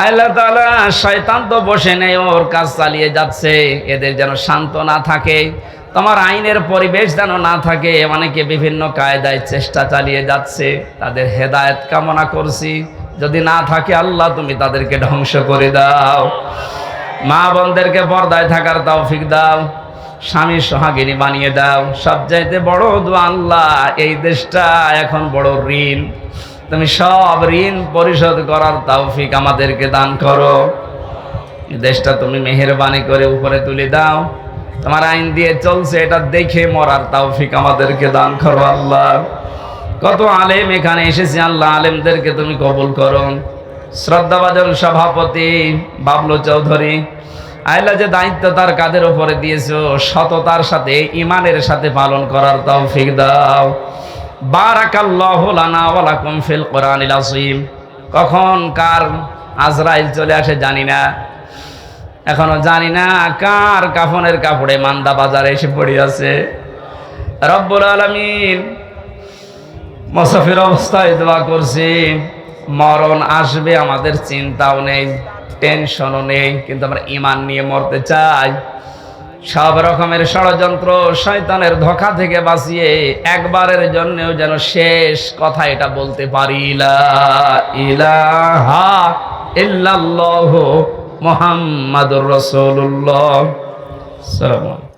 আল্লাহ তাআলা শয়তান তো বসে নেই, ওর কাজ চালিয়ে যাচ্ছে, এদের যেন শান্ত না থাকে, তোমার আইনের পরিবেশ যেন না থাকে। অনেকে বিভিন্ন কায়দায় চেষ্টা চালিয়ে যাচ্ছে, তাদের হেদায়েত কামনা করছি। যদি না থাকে আল্লাহ তুমি তাদেরকে ধ্বংস করে দাও। মা বোনদেরকে পর্দায় থাকার তৌফিক দাও, স্বামী সোহাগিনী বানিয়ে দাও। সবচাইতে বড় দোয়া আল্লাহ, এই দেশটা এখন বড় ঋণ, তুমি সব ঋণ পরিশোধ করার তৌফিক আমাদেরকে দান করো। এই দেশটা তুমি মেহেরবানি করে উপরে তুলে দাও। তোমার আইন দিয়ে চলছে এটা দেখে মরার তৌফিক আমাদেরকে দান করো আল্লাহ। কত আলেম এখানে এসেছে আল্লাহ, আলেমদেরকে তুমি কবুল করো। শ্রদ্ধাভাজন সভাপতি বাবলু চৌধুরী আল্লাহ যে দায়িত্ব তার কাঁধের উপরে দিয়েছো সততার সাথে ঈমানের সাথে পালন করার তৌফিক দাও। বারাকাল্লাহু লানা ওয়া লাকুম ফিল কোরআনিল আযীম। কখন কার আজরাইল চলে আসে জানি না, এখনো জানি না কার কাফনের কাপড়ে মান্দা বাজারে এসে পড়ে আছে। রব্বুল আলামিন মুসাফির অবস্থায় দোয়া করছি, মরণ আসবে আমাদের চিন্তাও নেই, টেনশনও নেই, কিন্তু আমরা ঈমান নিয়ে মরতে চাই। সব রকমের ষড়যন্ত্র শয়তানের ধোঁকা থেকে বাঁচিয়ে একবারের জন্যও যেন শেষ কথা এটা বলতে পারি, লা ইলাহা ইল্লাল্লাহু মুহাম্মাদুর রাসূলুল্লাহ। সালাম।